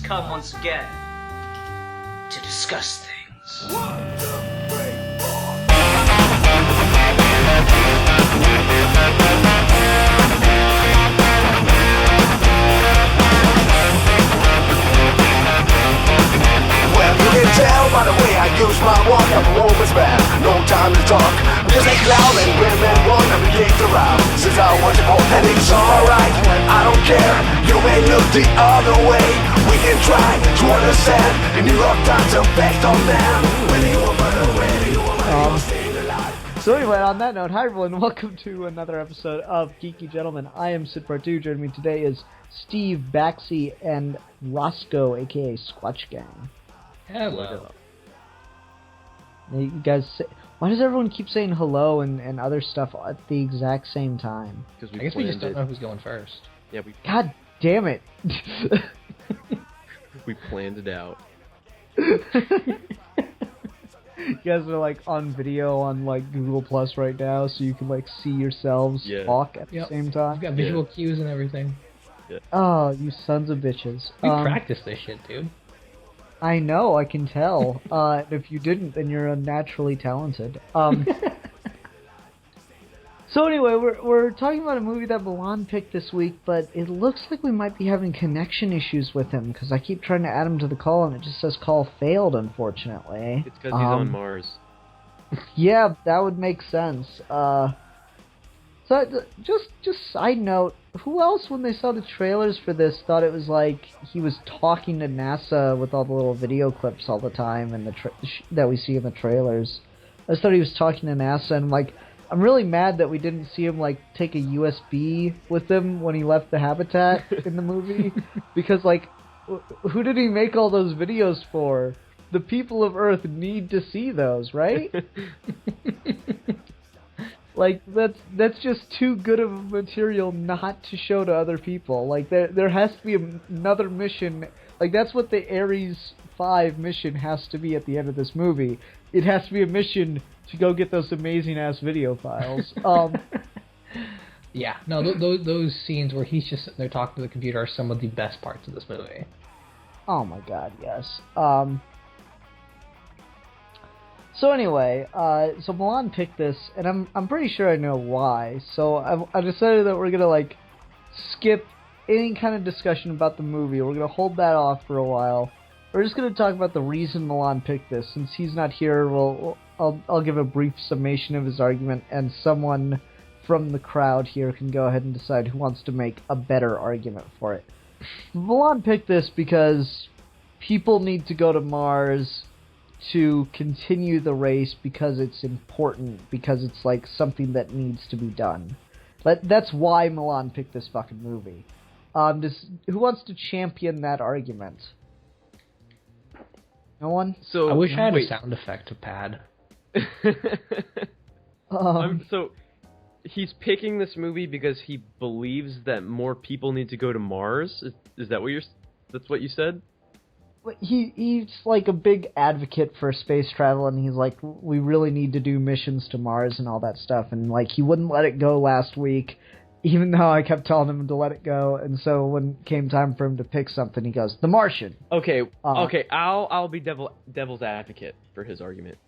come once again to discuss things. 1, 2, 3, 4. Well, you can tell by the way I use my walk, I'm a woman's man, no time to talk. Music loud and women want to be kicked around. Since I was born, and it's alright, I don't care. You may look the other way. We can try to understand the New York Times effect on them. Whether you are better, whether you are staying alive. So anyway, on that note, hi everyone, welcome to another episode of Geeky Gentlemen. I am Sid Partu. Joining me today is Steve, Baxi, and Roscoe, aka Squatch Gang. Hello. You guys, why does everyone keep saying hello and other stuff at the exact same time? I guess we just don't know who's going first. Yeah, God damn it! we planned it out. You guys are like on video on like Google Plus right now, so you can like see yourselves talk at the same time. We've got visual cues and everything. Yeah. Oh, you sons of bitches! We practiced this shit, dude. I know, I can tell. If you didn't, then you're unnaturally talented. So anyway, we're talking about a movie that Milan picked this week, but it looks like we might be having connection issues with him, because I keep trying to add him to the call, and it just says call failed, unfortunately. It's because he's on Mars. Yeah, that would make sense. So, just side note, who else, when they saw the trailers for this, thought it was like he was talking to NASA with all the little video clips all the time and that we see in the trailers? I just thought he was talking to NASA, and I'm really mad that we didn't see him take a USB with him when he left the habitat in the movie, because who did he make all those videos for? The people of Earth need to see those, right? That's just too good of material not to show to other people. There has to be another mission. That's what the Ares 5 mission has to be at the end of this movie. It has to be a mission to go get those amazing-ass video files. Yeah, no, those scenes where he's just sitting there talking to the computer are some of the best parts of this movie. Oh my god, yes. So anyway, so Milan picked this, and I'm pretty sure I know why. So I decided that we're gonna skip any kind of discussion about the movie. We're gonna hold that off for a while. We're just gonna talk about the reason Milan picked this. Since he's not here, I'll give a brief summation of his argument, and someone from the crowd here can go ahead and decide who wants to make a better argument for it. Milan picked this because people need to go to Mars to continue the race, because it's important, because it's something that needs to be done. That's why Milan picked this fucking movie. Who wants to champion that argument? No one? So I wish I had a sound effect to pad. So he's picking this movie because he believes that more people need to go to Mars? Is that that's what you said? He's a big advocate for space travel, and he's we really need to do missions to Mars and all that stuff, and he wouldn't let it go last week, even though I kept telling him to let it go. And so when it came time for him to pick something, he goes, The Martian. Okay, I'll be devil's advocate for his argument.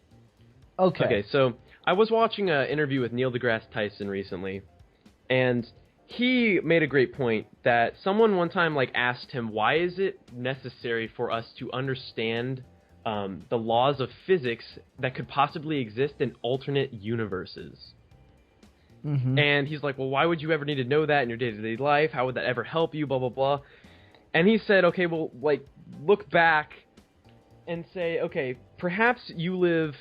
Okay, so I was watching an interview with Neil deGrasse Tyson recently, and he made a great point that someone one time asked him, why is it necessary for us to understand the laws of physics that could possibly exist in alternate universes? Mm-hmm. And he's like, well, why would you ever need to know that in your day-to-day life? How would that ever help you? Blah, blah, blah. And he said, okay, well, look back and say, okay, perhaps you live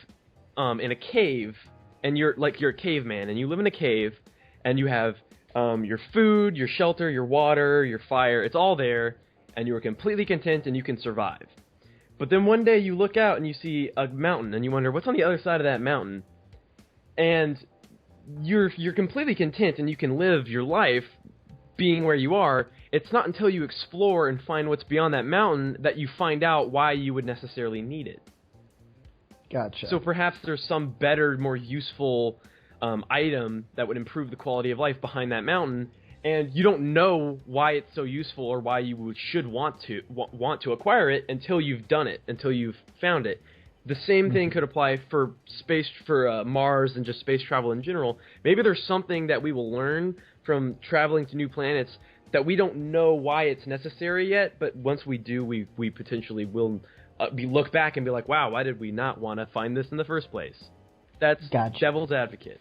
in a cave, and you're a caveman, and you live in a cave, and you have your food, your shelter, your water, your fire, it's all there, and you are completely content and you can survive. But then one day you look out and you see a mountain, and you wonder, what's on the other side of that mountain? And you're completely content and you can live your life being where you are. It's not until you explore and find what's beyond that mountain that you find out why you would necessarily need it. Gotcha. So perhaps there's some better, more useful item that would improve the quality of life behind that mountain, and you don't know why it's so useful or why you should want to acquire it until you've done it, until you've found it. The same thing could apply for Mars and just space travel in general. Maybe there's something that we will learn from traveling to new planets that we don't know why it's necessary yet, but once we do, we potentially will look back and be like, wow, why did we not want to find this in the first place? That's devil's advocate.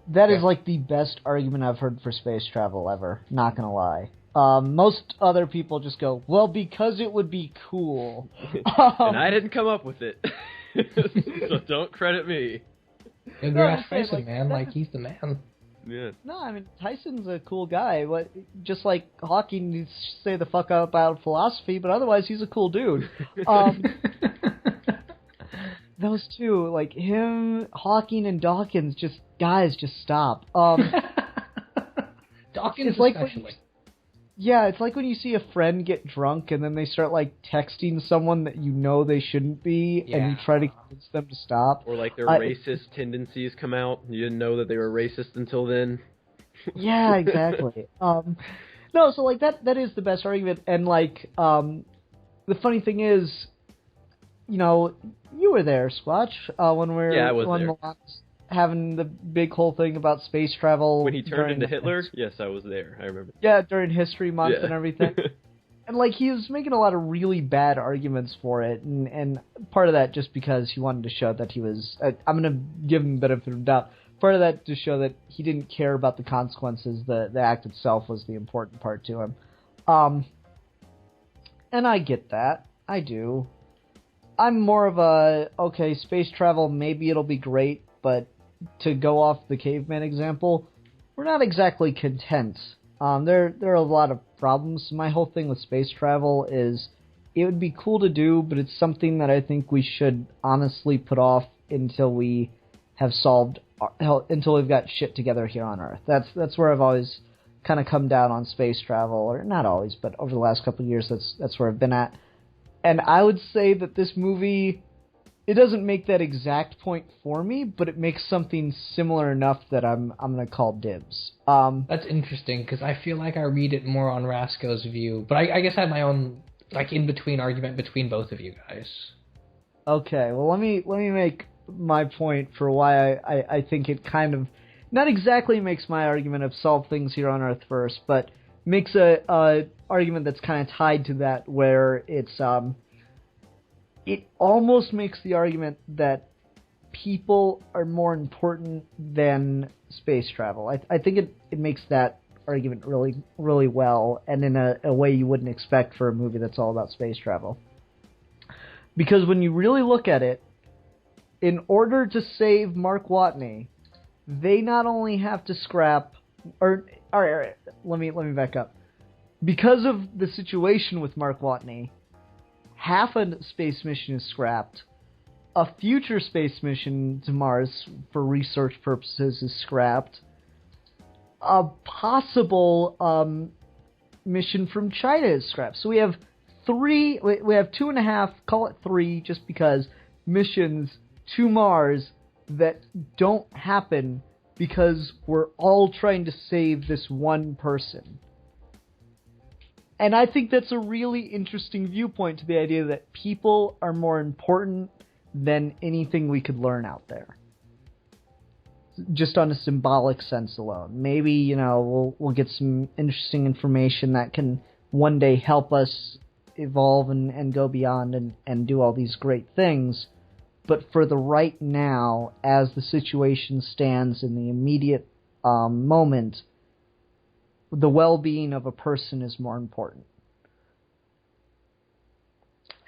That is like the best argument I've heard for space travel ever, not gonna lie. Most other people just go, well, because it would be cool. And I didn't come up with it. So don't credit me. Congrats, Tyson, man. Like, he's the man. Yeah. No, I mean, Tyson's a cool guy. Just like Hawking needs to stay the fuck up about philosophy, but otherwise he's a cool dude. Those two, like him, Hawking, and Dawkins, just stop. Dawkins it's like especially. It's like when you see a friend get drunk and then they start like texting someone that you know they shouldn't be, and you try to convince them to stop. Or like their racist tendencies come out. You didn't know that they were racist until then. Yeah, exactly. No, so like that is the best argument, and like the funny thing is, you know, you were there, Squatch, when there. Milan was having the big whole thing about space travel. When he turned into Hitler? Yes, I was there. I remember. Yeah, during History Month and everything. And like he was making a lot of really bad arguments for it, and part of that just because he wanted to show that he was. I'm going to give him the benefit of the doubt. Part of that to show that he didn't care about the consequences. The act itself was the important part to him. And I get that. I do. I'm more of a, okay, space travel, maybe it'll be great, but to go off the caveman example, we're not exactly content. There are a lot of problems. My whole thing with space travel is it would be cool to do, but it's something that I think we should honestly put off until we have until we've got shit together here on Earth. That's where I've always kind of come down on space travel, or not always, but over the last couple of years, that's where I've been at. And I would say that this movie, it doesn't make that exact point for me, but it makes something similar enough that I'm going to call dibs. That's interesting, because I feel like I read it more on Rasco's view, but I guess I have my own, like, in-between argument between both of you guys. Okay, well, let me make my point for why I think it kind of, not exactly makes my argument of solve things here on Earth first, but makes a argument that's kind of tied to that, where it's it almost makes the argument that people are more important than space travel. I think it makes that argument really, really well, and in a way you wouldn't expect for a movie that's all about space travel. Because when you really look at it, in order to save Mark Watney, they not only have to scrap, or all right, let me back up. Because of the situation with Mark Watney, half a space mission is scrapped. A future space mission to Mars for research purposes is scrapped. A possible mission from China is scrapped. So we have 2.5, call it 3, just because, missions to Mars that don't happen because we're all trying to save this one person. And I think that's a really interesting viewpoint to the idea that people are more important than anything we could learn out there. Just on a symbolic sense alone. Maybe, you know, we'll get some interesting information that can one day help us evolve and go beyond and do all these great things. But for the right now, as the situation stands in the immediate moment, the well-being of a person is more important.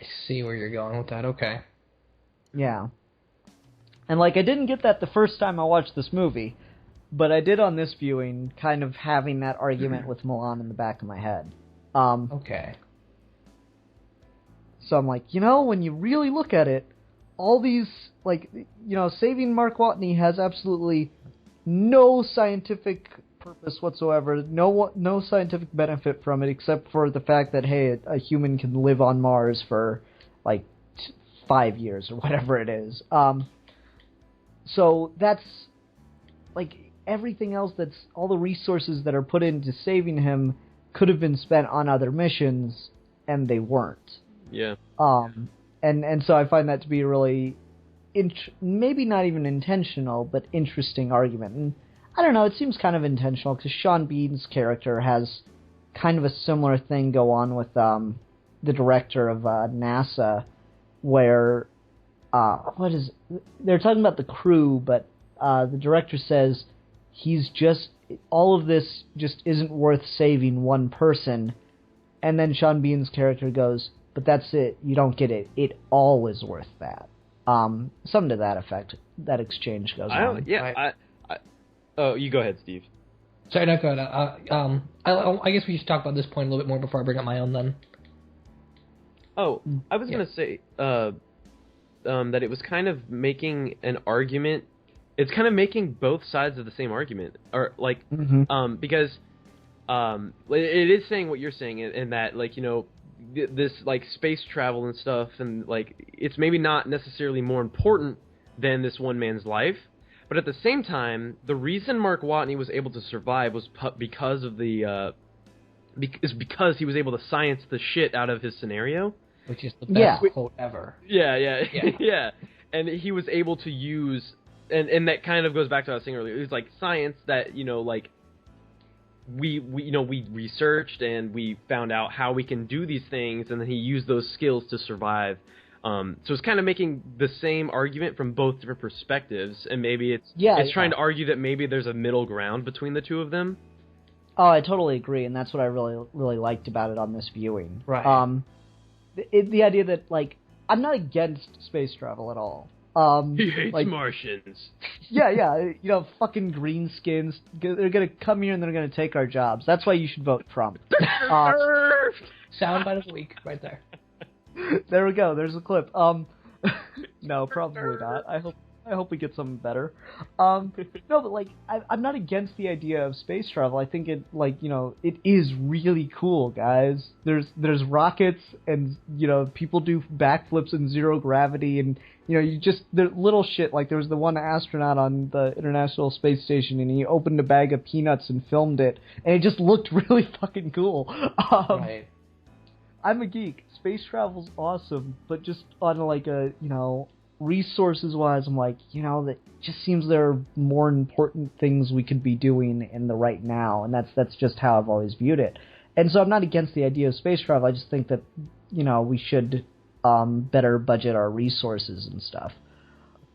I see where you're going with that. Okay. Yeah. And, like, I didn't get that the first time I watched this movie, but I did on this viewing, kind of having that argument with Milan in the back of my head. Okay. So I'm like, you know, when you really look at it, all these, like, you know, saving Mark Watney has absolutely no scientific purpose whatsoever, no scientific benefit from it, except for the fact that, hey, a human can live on Mars for, like, 5 years or whatever it is. So that's, like, everything else all the resources that are put into saving him could have been spent on other missions, and they weren't. Yeah. And so I find that to be a really, maybe not even intentional, but interesting argument. And I don't know, it seems kind of intentional, because Sean Bean's character has kind of a similar thing go on with the director of NASA, where, they're talking about the crew, but the director says all of this just isn't worth saving one person, and then Sean Bean's character goes, but that's it, you don't get it, it all is worth that. Something to that effect. That exchange goes on. Oh, you go ahead, Steve. Sorry, no, go ahead. I guess we should talk about this point a little bit more before I bring up my own then. Oh, I was going to say that it was kind of making an argument. It's kind of making both sides of the same argument. Or, like, because it is saying what you're saying, in that, like, you know, this, like, space travel and stuff, and, like, it's maybe not necessarily more important than this one man's life. But at the same time, the reason Mark Watney was able to survive was because of because he was able to science the shit out of his scenario. Which is the best quote ever. Yeah. And he was able to use, and that kind of goes back to what I was saying earlier. It was like science that, you know, like we researched and we found out how we can do these things, and then he used those skills to survive. So it's kind of making the same argument from both different perspectives, and maybe it's trying to argue that maybe there's a middle ground between the two of them. Oh, I totally agree, and that's what I really, really liked about it on this viewing. Right. The idea that, like, I'm not against space travel at all. He hates Martians. Yeah, you know, fucking greenskins. They're gonna come here and they're gonna take our jobs. That's why you should vote Trump. Soundbite of the week, right there. There we go. There's a clip. No, probably not. I hope we get something better. No, but like, I'm not against the idea of space travel. I think it, like, you know, it is really cool, guys. There's rockets, and, you know, people do backflips in zero gravity, and, you know, the little shit, like there was the one astronaut on the International Space Station, and he opened a bag of peanuts and filmed it, and it just looked really fucking cool. Right. I'm a geek. Space travel's awesome, but just on, like, a, you know, resources-wise, I'm like, you know, that just seems there are more important things we could be doing in the right now, and that's just how I've always viewed it. And so I'm not against the idea of space travel. I just think that, you know, we should better budget our resources and stuff.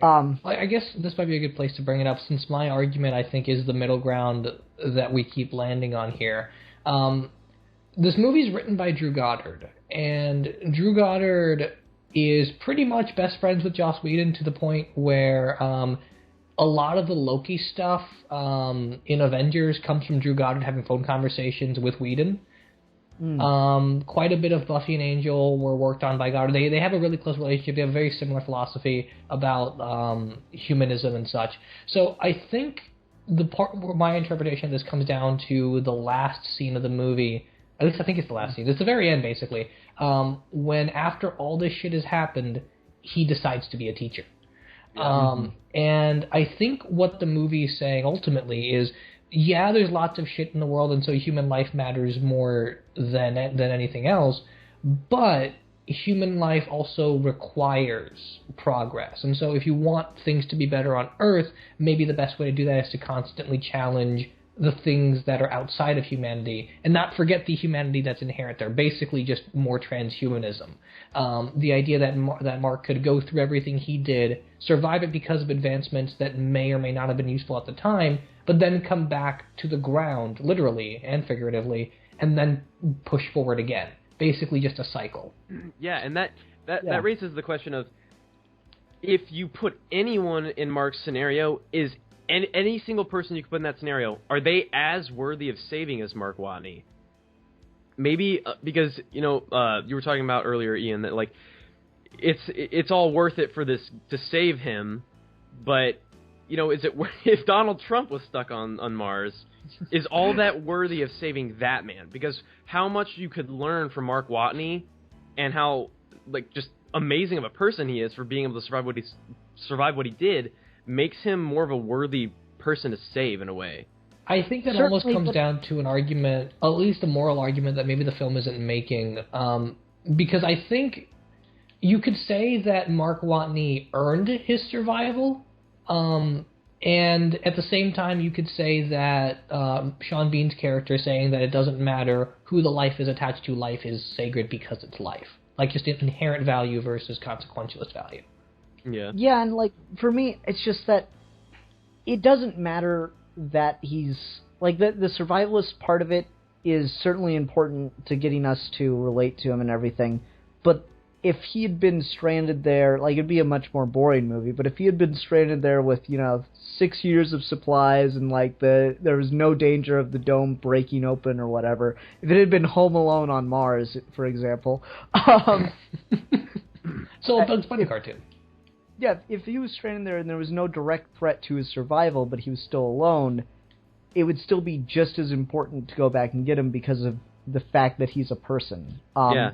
I guess this might be a good place to bring it up, since my argument, I think, is the middle ground that we keep landing on here. This movie's written by Drew Goddard, and Drew Goddard is pretty much best friends with Joss Whedon, to the point where a lot of the Loki stuff in Avengers comes from Drew Goddard having phone conversations with Whedon. Quite a bit of Buffy and Angel were worked on by Goddard. They have a really close relationship. They have a very similar philosophy about humanism and such. So I think the part where my interpretation of this comes down to the last scene of the movie. At least I think it's the last scene. It's the very end, basically. When after all this shit has happened, he decides to be a teacher. And I think what the movie is saying ultimately is, yeah, there's lots of shit in the world, and so human life matters more than anything else, but human life also requires progress. And so if you want things to be better on Earth, maybe the best way to do that is to constantly challenge the things that are outside of humanity, and not forget the humanity that's inherent there. Basically, just more transhumanism. The idea that Mark could go through everything he did, survive it because of advancements that may or may not have been useful at the time, but then come back to the ground, literally and figuratively, and then push forward again. Basically, just a cycle. Yeah, and that raises the question of, if you put anyone in Mark's scenario, is any single person you could put in that scenario, are they as worthy of saving as Mark Watney? Maybe because, you know, you were talking about earlier, Ian, that, like, it's all worth it for this to save him, but, you know, is it if Donald Trump was stuck on Mars, is all that worthy of saving that man? Because how much you could learn from Mark Watney, and how, like, just amazing of a person he is for being able to survive what he did, makes him more of a worthy person to save in a way. I think that almost comes down to an argument, at least a moral argument, that maybe the film isn't making. Because I think you could say that Mark Watney earned his survival, and at the same time you could say that Sean Bean's character saying that it doesn't matter who the life is attached to, life is sacred because it's life. Like, just inherent value versus consequentialist value. Yeah. Yeah, and, like, for me, it's just that it doesn't matter that he's... Like, the survivalist part of it is certainly important to getting us to relate to him and everything, but if he had been stranded there, like, it'd be a much more boring movie, but if he had been stranded there with, 6 years of supplies and, like, there was no danger of the dome breaking open or whatever, if it had been Home Alone on Mars, for example... So a Bugs Bunny cartoon. Yeah, if he was stranded there and there was no direct threat to his survival, but he was still alone, it would still be just as important to go back and get him because of the fact that he's a person. Yeah.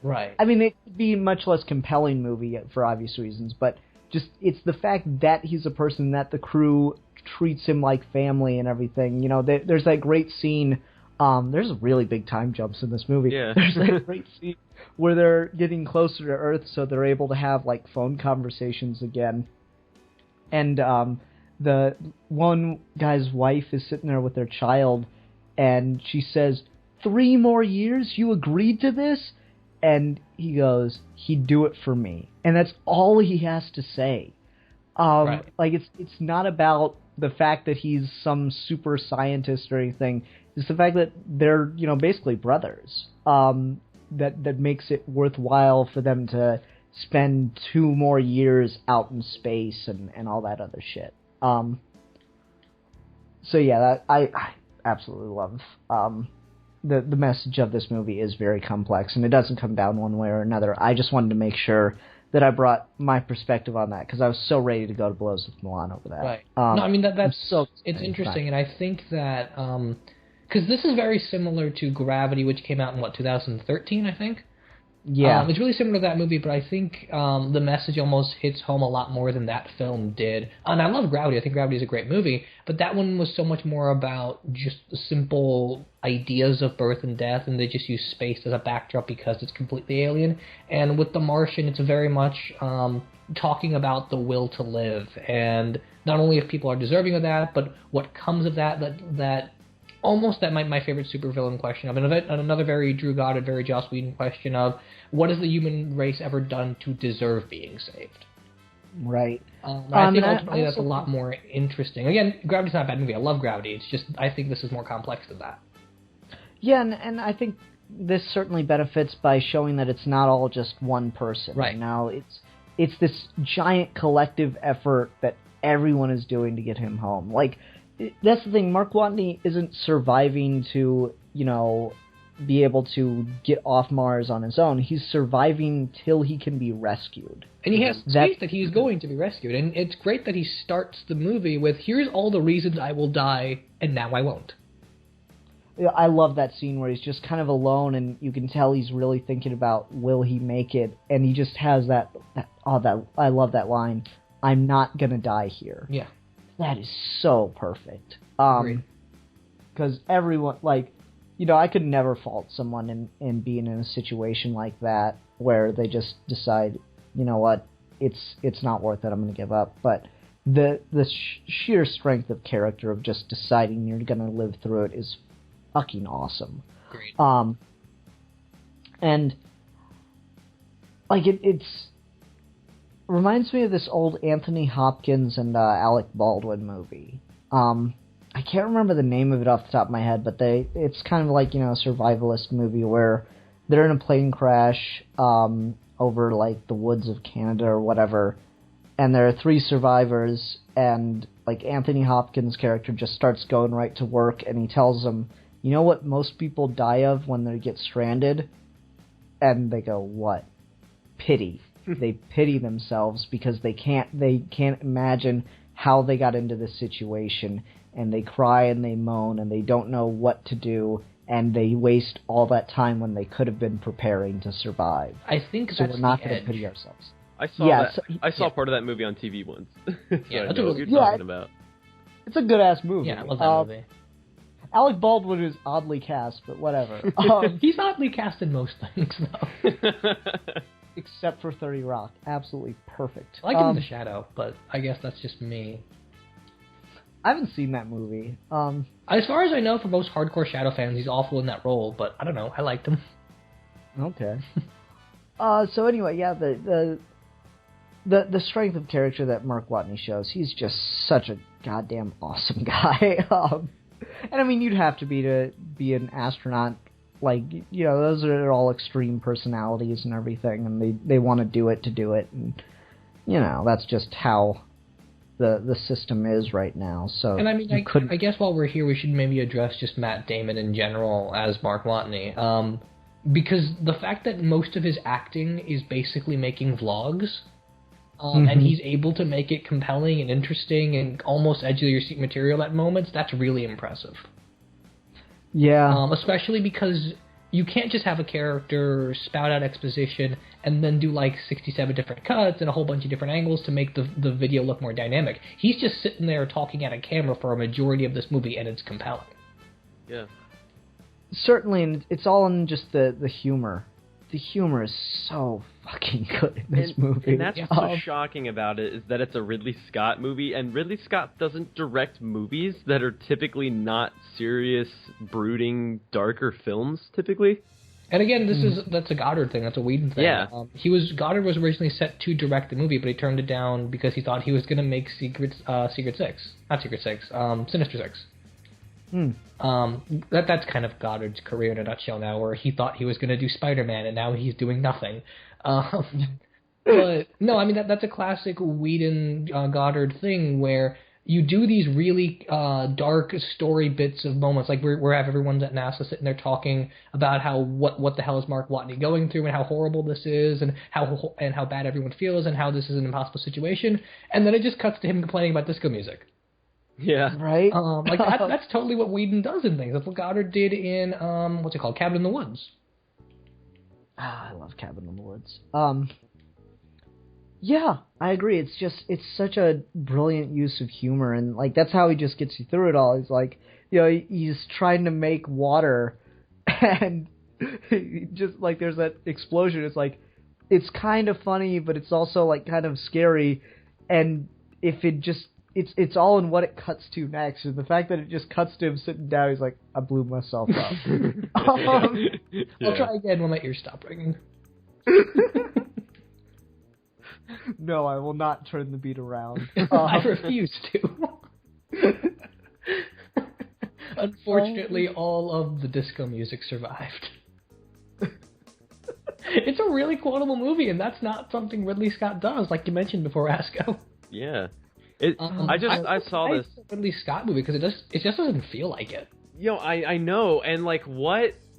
Right. I mean, it would be a much less compelling movie for obvious reasons, but just it's the fact that he's a person, that the crew treats him like family and everything. There's that great scene. There's really big time jumps in this movie. Yeah. There's that great scene where they're getting closer to Earth, so they're able to have like phone conversations again. And the one guy's wife is sitting there with their child, and she says, 3 more years? You agreed to this? And he goes, he'd do it for me. And that's all he has to say. Right. Like, it's not about the fact that he's some super scientist or anything. It's the fact that they're, basically brothers. That makes it worthwhile for them to spend 2 more years out in space and all that other shit. So yeah, I absolutely love the message of this movie is very complex, and it doesn't come down one way or another. I just wanted to make sure that I brought my perspective on that, because I was so ready to go to blows with Milan over that. Right. No, I mean, that's so it's interesting, and I think that, because this is very similar to Gravity, which came out in, 2013, I think? Yeah. It's really similar to that movie, but I think the message almost hits home a lot more than that film did. And I love Gravity. I think Gravity is a great movie, but that one was so much more about just simple ideas of birth and death, and they just use space as a backdrop because it's completely alien. And with The Martian, it's very much talking about the will to live, and not only if people are deserving of that, but what comes of that almost that my favorite supervillain question of, and another very Drew Goddard, very Joss Whedon question of, what has the human race ever done to deserve being saved? Right. I think ultimately that's a lot more interesting. Again, Gravity's not a bad movie. I love Gravity. It's just, I think this is more complex than that. Yeah, and I think this certainly benefits by showing that it's not all just one person. Right. It's this giant collective effort that everyone is doing to get him home. Like, that's the thing. Mark Watney isn't surviving to, be able to get off Mars on his own. He's surviving till he can be rescued. And he has faith that he's going to be rescued. And it's great that he starts the movie with, here's all the reasons I will die, and now I won't. I love that scene where he's just kind of alone, and you can tell he's really thinking about, will he make it? And he just has that I love that line, I'm not gonna die here. Yeah. That is so perfect. Because everyone, I could never fault someone in being in a situation like that where they just decide, you know what, it's not worth it, I'm going to give up. But the sheer strength of character of just deciding you're going to live through it is fucking awesome. Great. And it's reminds me of this old Anthony Hopkins and Alec Baldwin movie. I can't remember the name of it off the top of my head, but it's kind of like, a survivalist movie where they're in a plane crash over the woods of Canada or whatever, and there are 3 survivors, and Anthony Hopkins' character just starts going right to work, and he tells them, you know what most people die of when they get stranded? And they go, what? Pity. They pity themselves because they can't imagine how they got into this situation, and they cry and they moan and they don't know what to do, and they waste all that time when they could have been preparing to survive. I think so. That's we're not going to pity ourselves. I saw part of that movie on TV once. So yeah, I know what you're talking about. It's a good ass movie. Yeah, I love that movie. Alec Baldwin is oddly cast, but whatever. He's oddly cast in most things, though. Except for 30 Rock. Absolutely perfect. I like him in The Shadow, but I guess that's just me. I haven't seen that movie. As far as I know, for most hardcore Shadow fans, he's awful in that role, but I don't know. I liked him. Okay. So anyway, yeah, the strength of character that Mark Watney shows, he's just such a goddamn awesome guy. And I mean, you'd have to be an astronaut. Like, you know, those are all extreme personalities and everything, and they want to do it, and you know, that's just how the system is right now. So, and I mean, I guess while we're here, we should maybe address just Matt Damon in general as Mark Watney, because the fact that most of his acting is basically making vlogs. And he's able to make it compelling and interesting and almost edge of your seat material at moments, that's really impressive. Yeah. Especially because you can't just have a character spout out exposition and then do like 67 different cuts and a whole bunch of different angles to make the video look more dynamic. He's just sitting there talking at a camera for a majority of this movie, and it's compelling. Yeah. Certainly, and it's all in just the humor. The humor is so fucking good in this movie. And that's what's so shocking about it, is that it's a Ridley Scott movie, and Ridley Scott doesn't direct movies that are typically not serious, brooding, darker films, typically. And again, that's a Goddard thing, that's a Whedon thing. Yeah. Goddard was originally set to direct the movie, but he turned it down because he thought he was going to make Sinister Six. That's kind of Goddard's career in a nutshell now, where he thought he was going to do Spider-Man, and now he's doing nothing. But no, I mean that's a classic Whedon Goddard thing, where you do these really dark story bits of moments, like where everyone's at NASA sitting there talking about how what the hell is Mark Watney going through, and how horrible this is, and how bad everyone feels, and how this is an impossible situation, and then it just cuts to him complaining about disco music. Yeah. Right? That's totally what Whedon does in things. That's what Goddard did in, what's it called? Cabin in the Woods. I love Cabin in the Woods. Yeah, I agree. It's such a brilliant use of humor, and, like, that's how he just gets you through it all. He's like, you know, he's trying to make water, and just, like, there's that explosion. It's like, it's kind of funny, but it's also, like, kind of scary, and if it just... It's all in what it cuts to next, and the fact that it just cuts to him sitting down, he's like, I blew myself up. I'll try again when my ears stop ringing. No, I will not turn the beat around. I refuse to. Unfortunately, all of the disco music survived. It's a really quotable movie, and that's not something Ridley Scott does, like you mentioned before, Asco. Yeah. I saw this. It's a Ridley Scott movie because it just doesn't feel like it. You know, I know, and like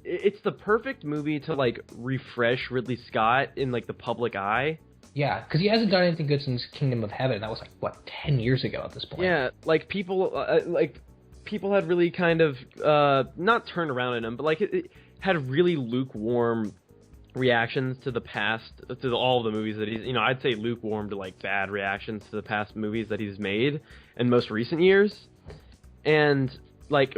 it's the perfect movie to like refresh Ridley Scott in like the public eye. Yeah, because he hasn't done anything good since Kingdom of Heaven. That was like 10 years ago at this point. Yeah, like people had really kind of not turned around in him, but like it had really lukewarm reactions to the past, to all of the movies that he's, you know, I'd say lukewarm to like bad reactions to the past movies that he's made in most recent years. And like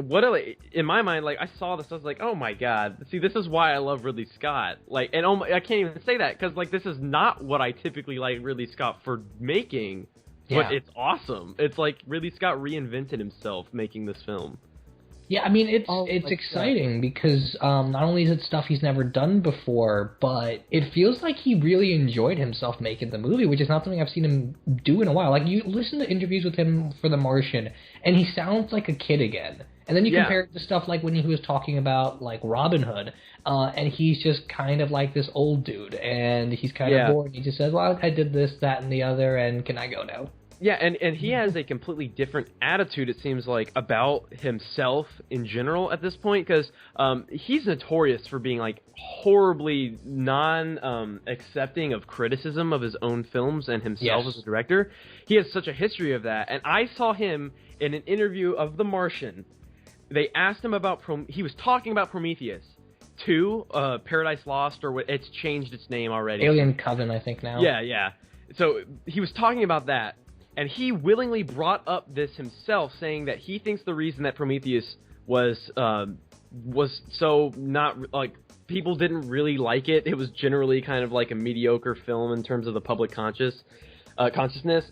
in my mind, like I saw this, I was like, oh my god, see, this is why I love Ridley Scott. Like, and I can't even say that because like this is not what I typically like Ridley Scott for making, but it's awesome. It's like Ridley Scott reinvented himself making this film. Yeah, I mean, it's exciting because not only is it stuff he's never done before, but it feels like he really enjoyed himself making the movie, which is not something I've seen him do in a while. Like, you listen to interviews with him for The Martian, and he sounds like a kid again. And then you compare it to stuff like when he was talking about, like, Robin Hood, and he's just kind of like this old dude, and he's kind of bored, and he just says, well, I did this, that, and the other, and can I go now? Yeah, and he has a completely different attitude, it seems like, about himself in general at this point, because he's notorious for being, like, horribly accepting of criticism of his own films and himself as a director. He has such a history of that, and I saw him in an interview of The Martian. They asked him about, he was talking about Prometheus 2, Paradise Lost, or what, it's changed its name already. Alien Coven, I think, now. Yeah. So he was talking about that. And he willingly brought up this himself, saying that he thinks the reason that Prometheus was so not, like, people didn't really like it. It was generally kind of like a mediocre film in terms of the public consciousness.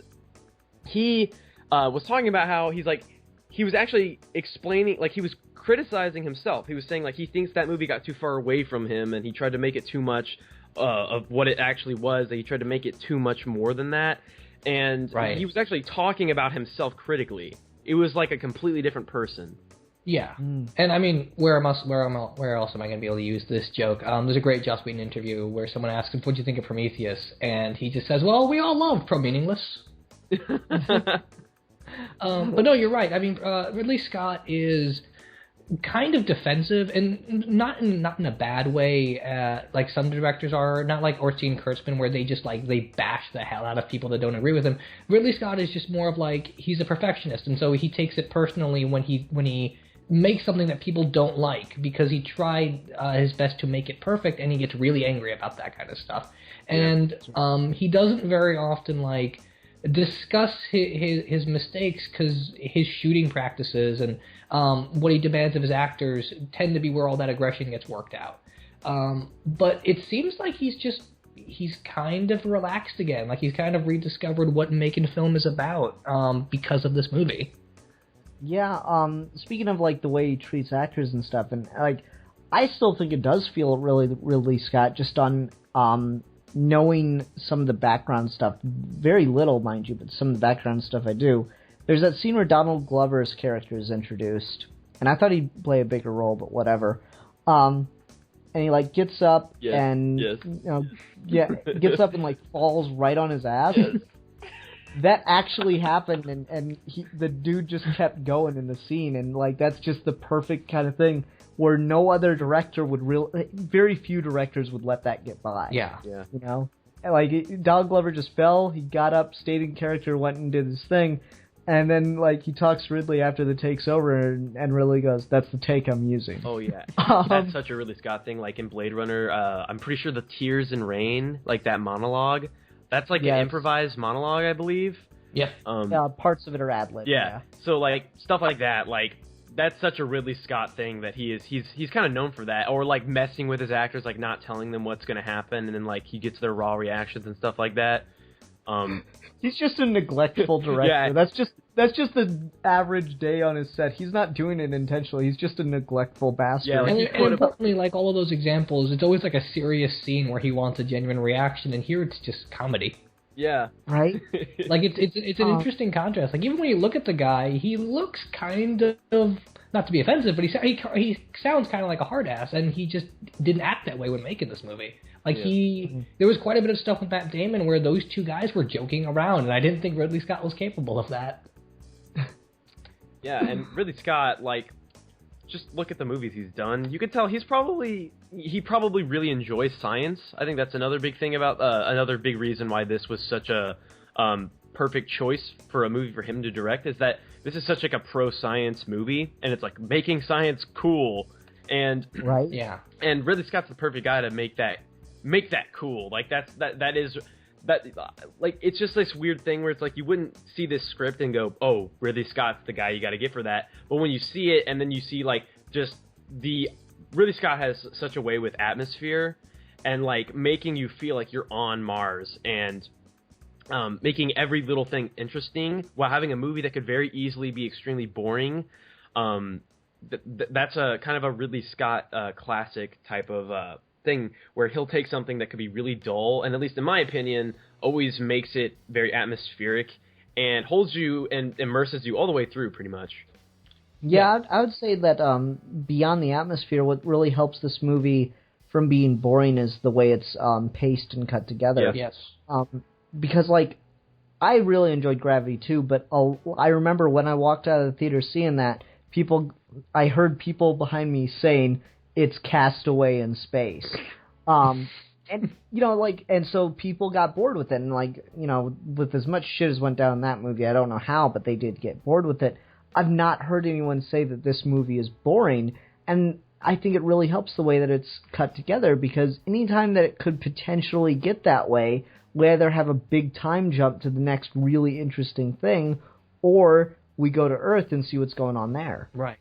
He was talking about how he was actually explaining, like, he was criticizing himself. He was saying, like, he thinks that movie got too far away from him, and he tried to make it too much of what it actually was, that he tried to make it too much more than that. And he was actually talking about himself critically. It was like a completely different person. Yeah, and I mean, where else am I going to be able to use this joke? There's a great Joss Whedon interview where someone asks him, "What do you think of Prometheus?" And he just says, "Well, we all love Pro-meaningless." But no, you're right. I mean, Ridley Scott is kind of defensive, and not in a bad way, like some directors are. Not like Orci and Kurtzman, where they just they bash the hell out of people that don't agree with him. Ridley Scott is just more of he's a perfectionist, and so he takes it personally when he makes something that people don't like, because he tried his best to make it perfect, and he gets really angry about that kind of stuff. And he doesn't very often discuss his mistakes, because his shooting practices and what he demands of his actors tend to be where all that aggression gets worked out. But it seems like he's kind of relaxed again. Like, he's kind of rediscovered what making film is about because of this movie. Yeah, speaking of, the way he treats actors and stuff, and, I still think it does feel really Ridley Scott, just on, knowing some of the background stuff. Very little, mind you, but some of the background stuff I do. There's that scene where Donald Glover's character is introduced, and I thought he'd play a bigger role, but whatever. And he, gets up and, gets up and, falls right on his ass. Yes. That actually happened, and the dude just kept going in the scene, and that's just the perfect kind of thing where no other director would very few directors would let that get by. Yeah. You know, Donald Glover just fell, he got up, stayed in character, went and did his thing, and then he talks to Ridley after the take's over, and Ridley goes, "That's the take I'm using." Oh yeah, that's such a Ridley Scott thing. Like in Blade Runner, I'm pretty sure the Tears and Rain, that monologue. That's an improvised monologue, I believe. Yep. Parts of it are ad-lib. Yeah. So stuff like that, that's such a Ridley Scott thing that he's kind of known for that, or messing with his actors, not telling them what's gonna happen, and then he gets their raw reactions and stuff like that. He's just a neglectful director. Yeah. That's just the average day on his set. He's not doing it intentionally. He's just a neglectful bastard. Yeah, and importantly, all of those examples, it's always a serious scene where he wants a genuine reaction, and here it's just comedy. Yeah. Right? It's an interesting contrast. Even when you look at the guy, he looks kind of, not to be offensive, but he sounds kind of like a hard ass, and he just didn't act that way when making this movie. There was quite a bit of stuff with Matt Damon where those two guys were joking around, and I didn't think Ridley Scott was capable of that. Yeah, and Ridley Scott, just look at the movies he's done. You can tell he probably really enjoys science. I think that's another big thing about another big reason why this was such a perfect choice for a movie for him to direct, is that this is such a pro-science movie, and it's making science cool. And right, yeah, and Ridley Scott's the perfect guy to make that cool. It's just this weird thing where it's you wouldn't see this script and go, "Oh, Ridley Scott's the guy you got to get for that." But when you see it, and then you see Ridley Scott has such a way with atmosphere, and making you feel like you're on Mars, and making every little thing interesting while having a movie that could very easily be extremely boring. That's a kind of a Ridley Scott classic type of thing where he'll take something that could be really dull, and at least in my opinion, always makes it very atmospheric and holds you and immerses you all the way through, pretty much. Yeah, I would say that beyond the atmosphere, what really helps this movie from being boring is the way it's paced and cut together. Yes. Because, I really enjoyed Gravity too, but I remember when I walked out of the theater seeing that, I heard people behind me saying, "It's Castaway in space." And, and so people got bored with it, and, with as much shit as went down in that movie, I don't know how, but they did get bored with it. I've not heard anyone say that this movie is boring, and I think it really helps the way that it's cut together, because anytime that it could potentially get that way, we either have a big time jump to the next really interesting thing, or we go to Earth and see what's going on there. Right.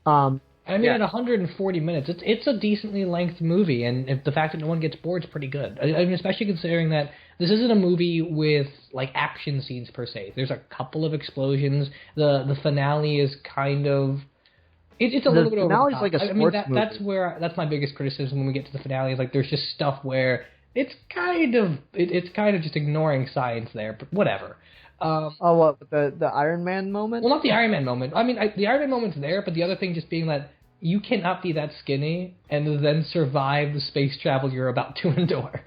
I mean, at 140 minutes, it's a decently length movie, and if the fact that no one gets bored is pretty good. I mean, especially considering that this isn't a movie with like action scenes per se. There's a couple of explosions. The finale is kind of it's a little bit over the top. Like a sports movie. That's my biggest criticism when we get to the finale. Is like there's just stuff where it's kind of just ignoring science there, but whatever. What, the Iron Man moment? Well, not the Iron Man moment. I mean, the Iron Man moment's there, but the other thing just being that you cannot be that skinny and then survive the space travel you're about to endure.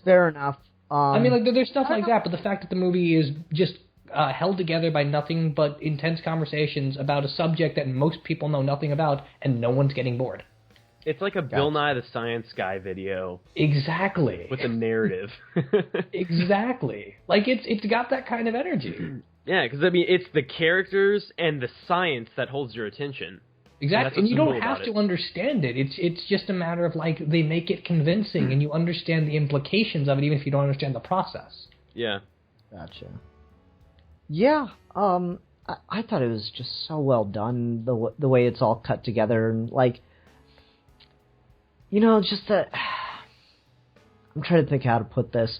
Fair enough. I mean, like, there's stuff like that, but the fact that the movie is just held together by nothing but intense conversations about a subject that most people know nothing about, and no one's getting bored. It's like a Bill Nye the Science Guy video. Exactly. With a narrative. Exactly. Like, it's got that kind of energy. Yeah, because, I mean, it's the characters and the science that holds your attention. Exactly, and you don't have to understand it. It's just a matter of, like, they make it convincing, and you understand the implications of it, even if you don't understand the process. Yeah. Gotcha. Yeah, I thought it was just so well done, the way it's all cut together, and, like, you know, just that... I'm trying to think how to put this.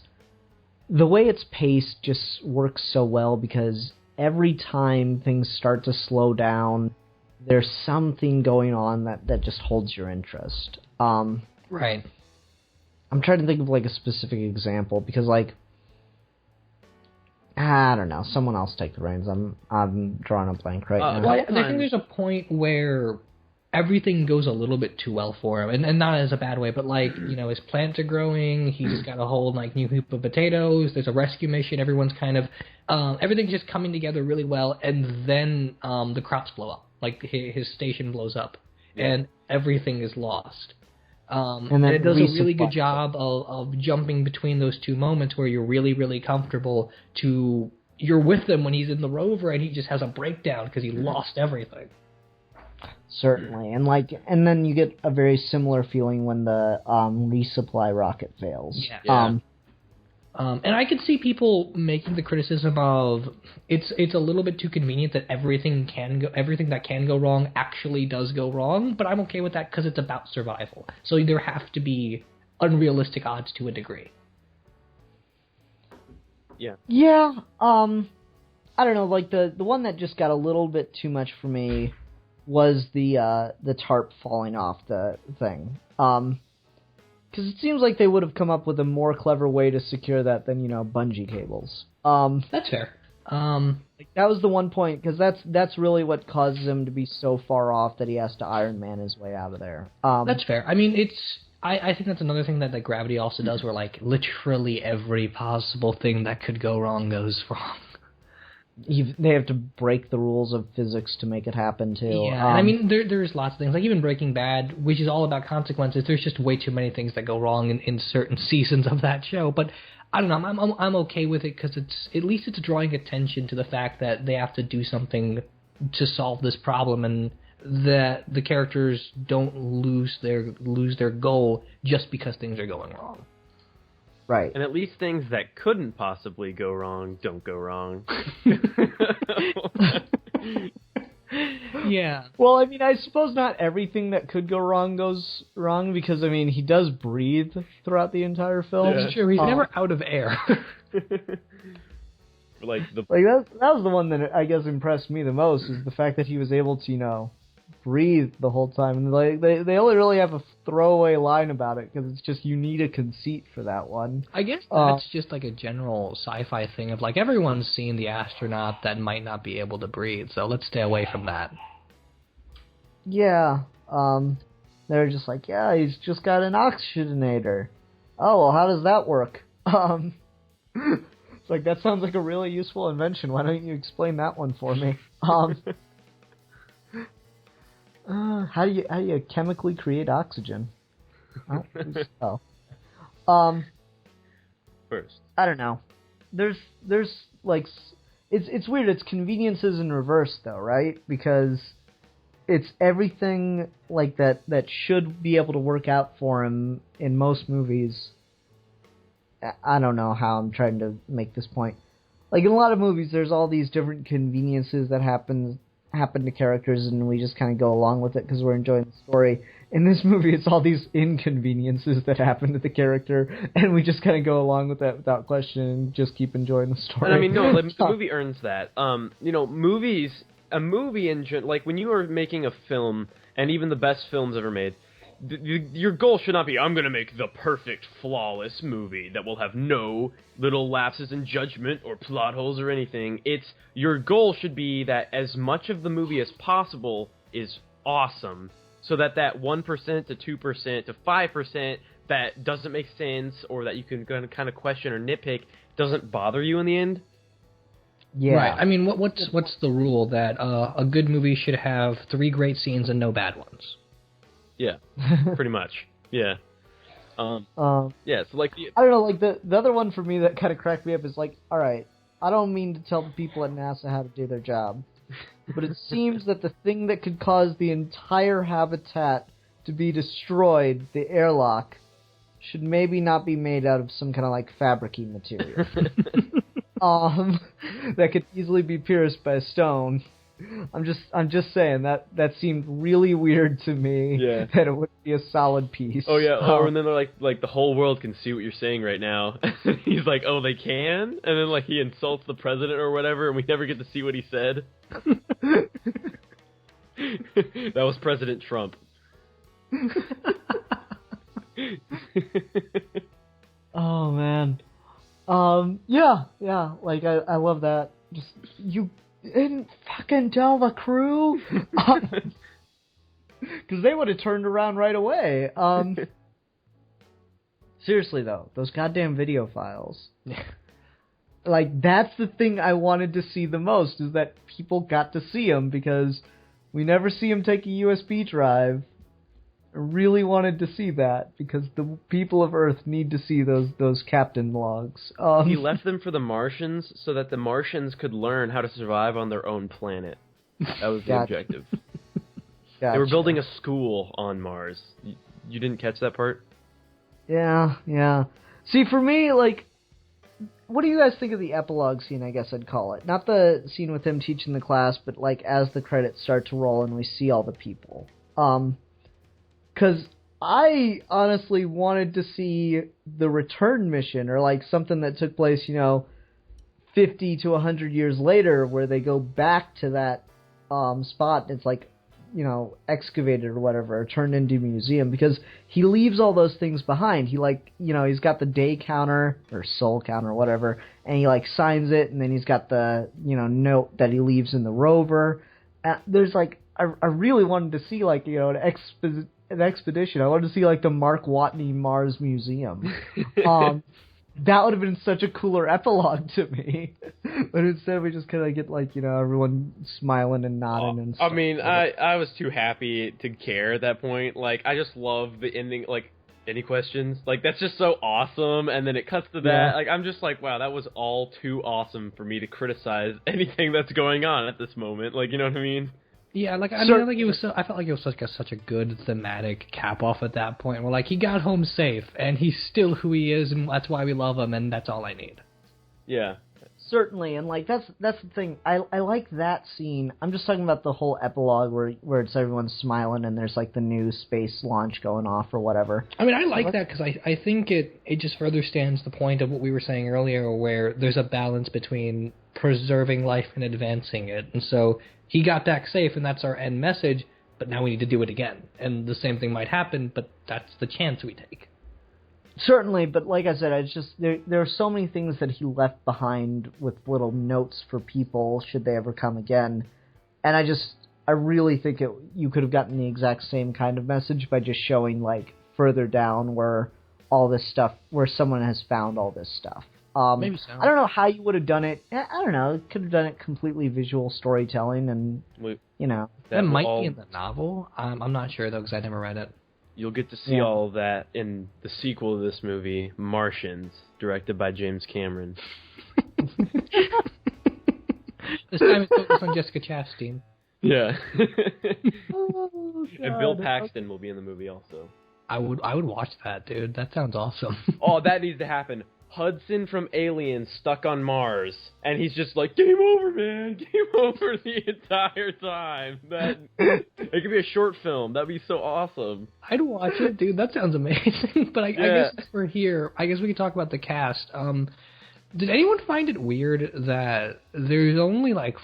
The way it's paced just works so well because every time things start to slow down, there's something going on that just holds your interest. Right. I'm trying to think of, like, a specific example because, like, I don't know. Someone else take the reins. I'm drawing a blank right now. Well, I think there's a point where everything goes a little bit too well for him, and not as a bad way, but like, you know, his plants are growing, he's just got a whole like new heap of potatoes, there's a rescue mission, everyone's kind of, everything's just coming together really well, and then the crops blow up, like his station blows up, and everything is lost. And it does a really good job of jumping between those two moments where you're really, really comfortable to, you're with him when he's in the rover and he just has a breakdown because he lost everything. Certainly, and then you get a very similar feeling when the resupply rocket fails. Yeah. And I could see people making the criticism of it's a little bit too convenient that everything that can go wrong actually does go wrong, but I'm okay with that because it's about survival. So there have to be unrealistic odds to a degree. Yeah. Yeah. I don't know. Like the one that just got a little bit too much for me was the tarp falling off the thing. Because it seems like they would have come up with a more clever way to secure that than, you know, bungee cables. That's fair. That was the one point, because that's really what causes him to be so far off that he has to Iron Man his way out of there. That's fair. I mean, I think that's another thing that Gravity also does, where, like, literally every possible thing that could go wrong goes wrong. They have to break the rules of physics to make it happen, too. Yeah, I mean, there's lots of things. Like, even Breaking Bad, which is all about consequences, there's just way too many things that go wrong in certain seasons of that show. But, I don't know, I'm okay with it, because at least it's drawing attention to the fact that they have to do something to solve this problem, and that the characters don't lose their goal just because things are going wrong. Right. And at least things that couldn't possibly go wrong don't go wrong. Yeah. Well, I mean, I suppose not everything that could go wrong goes wrong, because, I mean, he does breathe throughout the entire film. That's true. He's never out of air. That was the one that I guess impressed me the most, is the fact that he was able to, you know, breathe the whole time. And like they only really have a throwaway line about it, because it's just, you need a conceit for that one. I guess that's just like a general sci-fi thing of like, everyone's seen the astronaut that might not be able to breathe, so let's stay away from that. Yeah. They're just like, yeah, he's just got an oxygenator. Oh, well, how does that work? It's like, that sounds like a really useful invention. Why don't you explain that one for me? How do you chemically create oxygen? First, I don't know. There's like, it's weird. It's conveniences in reverse, though, right? Because it's everything like that should be able to work out for him in most movies I don't know how I'm trying to make this point. Like, in a lot of movies, there's all these different conveniences that happen to characters, and we just kind of go along with it because we're enjoying the story. In this movie, it's all these inconveniences that happen to the character, and we just kind of go along with that without question and just keep enjoying the story. And I mean, no, the movie earns that. Movies, a movie like when you are making a film, and even the best films ever made, your goal should not be, I'm going to make the perfect, flawless movie that will have no little lapses in judgment or plot holes or anything. Your goal should be that as much of the movie as possible is awesome, so that 1% to 2% to 5% that doesn't make sense or that you can kind of question or nitpick doesn't bother you in the end. Yeah. Right. I mean, what's the rule that a good movie should have 3 great scenes and no bad ones? Yeah, pretty much. Yeah. Yeah, so like... I don't know, like, the other one for me that kind of cracked me up is like, alright, I don't mean to tell the people at NASA how to do their job, but it seems that the thing that could cause the entire habitat to be destroyed, the airlock, should maybe not be made out of some kind of, like, fabric-y material. That could easily be pierced by a stone. I'm just saying that seemed really weird to me. Yeah. That it would be a solid piece. Oh yeah. And then they're like the whole world can see what you're saying right now. He's like, oh, they can, and then like he insults the president or whatever, and we never get to see what he said. That was President Trump. Oh man. Yeah. Like I love that. Just you. Didn't fucking tell the crew? Because they would have turned around right away. Seriously, though, those goddamn video files. Like, that's the thing I wanted to see the most, is that people got to see them, because we never see them take a USB drive. I really wanted to see that, because the people of Earth need to see those captain logs. He left them for the Martians so that the Martians could learn how to survive on their own planet. That was the objective. Gotcha. They were building a school on Mars. You didn't catch that part? Yeah. See, for me, like, what do you guys think of the epilogue scene, I guess I'd call it? Not the scene with him teaching the class, but, like, as the credits start to roll and we see all the people. Because I honestly wanted to see the return mission, or like something that took place, 50 to 100 years later, where they go back to that spot. It's like, excavated or whatever, or turned into a museum, because he leaves all those things behind. He he's got the day counter or soul counter or whatever, and he like signs it, and then he's got the note that he leaves in the rover. There's like I really wanted to see like an expedition. I wanted to see like the Mark Watney Mars Museum. That would have been such a cooler epilogue to me. But instead we just kind of get like, everyone smiling and nodding and stuff. I mean, I was too happy to care at that point. Like, I just love the ending. Like, any questions? Like, that's just so awesome. And then it cuts to that. Yeah. Like, I'm just like, wow, that was all too awesome for me to criticize anything that's going on at this moment. Like, you know what I mean? Yeah, like I felt like it was such a good thematic cap off at that point. Where like he got home safe, and he's still who he is, and that's why we love him, and that's all I need. Yeah, certainly, and like that's the thing. I like that scene. I'm just talking about the whole epilogue where it's everyone smiling and there's like the new space launch going off or whatever. I mean, I like that because I think it just further stands the point of what we were saying earlier, where there's a balance between preserving life and advancing it, and so. He got back safe, and that's our end message, but now we need to do it again. And the same thing might happen, but that's the chance we take. Certainly, but like I said, it's just there are so many things that he left behind with little notes for people should they ever come again. And I really think you could have gotten the exact same kind of message by just showing, like, further down where all this stuff, where someone has found all this stuff. Maybe so. I don't know how you would have done it. I don't know. Could have done it completely visual storytelling, and that might be in the novel. I'm not sure though because I never read it. You'll get to see all of that in the sequel to this movie, Martians, directed by James Cameron. This time it's focused on Jessica Chastain. Yeah. Oh, and Bill Paxton will be in the movie also. I would watch that, dude. That sounds awesome. Oh, that needs to happen. Hudson from Alien stuck on Mars, and he's just like, game over, man, game over the entire time. It could be a short film. That'd be so awesome. I'd watch it, dude. That sounds amazing. But I guess since we're here, I guess we can talk about the cast. Did anyone find it weird that there's only like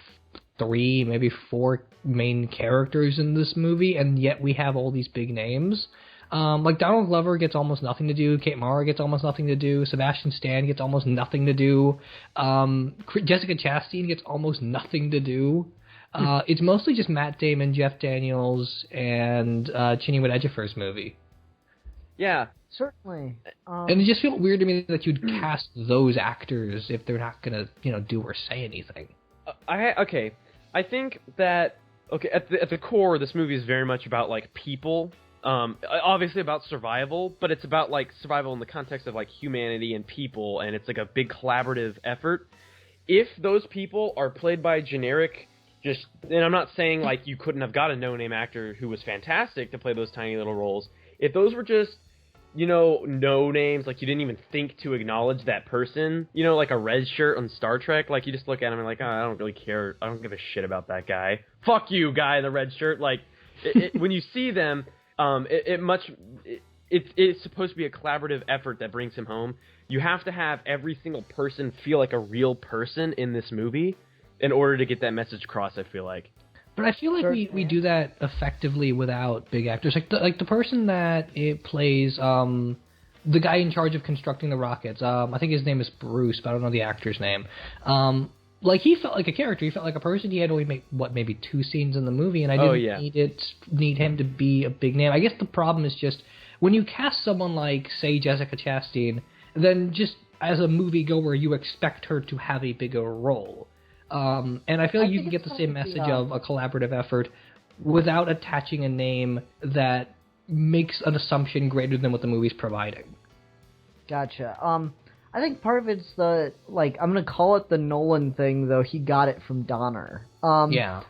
3, maybe 4 main characters in this movie, and yet we have all these big names? Like Donald Glover gets almost nothing to do. Kate Mara gets almost nothing to do. Sebastian Stan gets almost nothing to do. Jessica Chastain gets almost nothing to do. It's mostly just Matt Damon, Jeff Daniels, and Chiwetel Ejiofor's movie. Yeah, certainly. And it just feels weird to me that you'd cast those actors if they're not gonna, do or say anything. I think that at the core, this movie is very much about like people. Obviously about survival, but it's about like survival in the context of like humanity and people, and it's like a big collaborative effort. If those people are played by generic, and I'm not saying like you couldn't have got a no-name actor who was fantastic to play those tiny little roles. If those were just, no names, like you didn't even think to acknowledge that person, like a red shirt on Star Trek, like you just look at him and like, oh, I don't really care, I don't give a shit about that guy. Fuck you, guy in the red shirt. Like, when you see them, it's supposed to be a collaborative effort that brings him home. You have to have every single person feel like a real person in this movie in order to get that message across, I feel like. But I feel like we do that effectively without big actors. Like the person that it plays, the guy in charge of constructing the rockets, I think his name is Bruce, but I don't know the actor's name. Like, he felt like a character. He felt like a person. He had only maybe 2 scenes in the movie, and I didn't need him to be a big name. I guess the problem is just when you cast someone like, say, Jessica Chastain, then just as a moviegoer, you expect her to have a bigger role. And I feel like you can get the same message of a collaborative effort without attaching a name that makes an assumption greater than what the movie's providing. Gotcha. I think part of it's I'm going to call it the Nolan thing, though he got it from Donner. Yeah.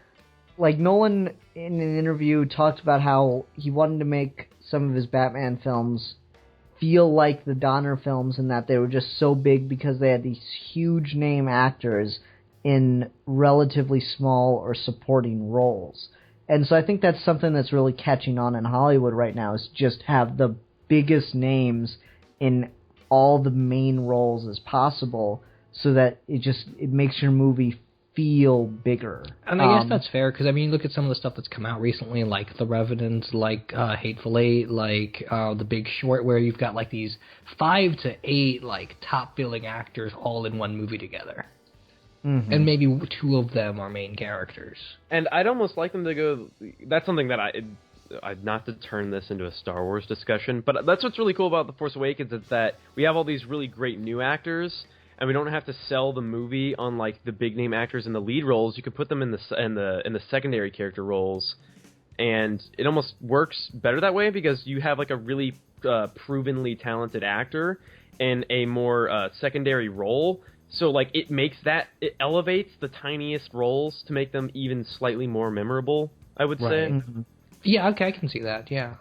Like, Nolan, in an interview, talked about how he wanted to make some of his Batman films feel like the Donner films, in that they were just so big because they had these huge name actors in relatively small or supporting roles. And so I think that's something that's really catching on in Hollywood right now, is just have the biggest names in all the main roles as possible, so that it makes your movie feel bigger. And I guess that's fair, because I mean, look at some of the stuff that's come out recently, like The Revenant, like Hateful Eight, like The Big Short, where you've got like these 5 to 8 like top billing actors all in one movie together. Mm-hmm. And maybe 2 of them are main characters. And I'd almost like them to go. That's something that I'd not to turn this into a Star Wars discussion, but that's what's really cool about The Force Awakens, is that we have all these really great new actors, and we don't have to sell the movie on like the big name actors in the lead roles. You could put them in the secondary character roles, and it almost works better that way, because you have like a really provenly talented actor in a more secondary role. So like it elevates the tiniest roles to make them even slightly more memorable, I would say. Mm-hmm. Yeah, okay, I can see that, yeah.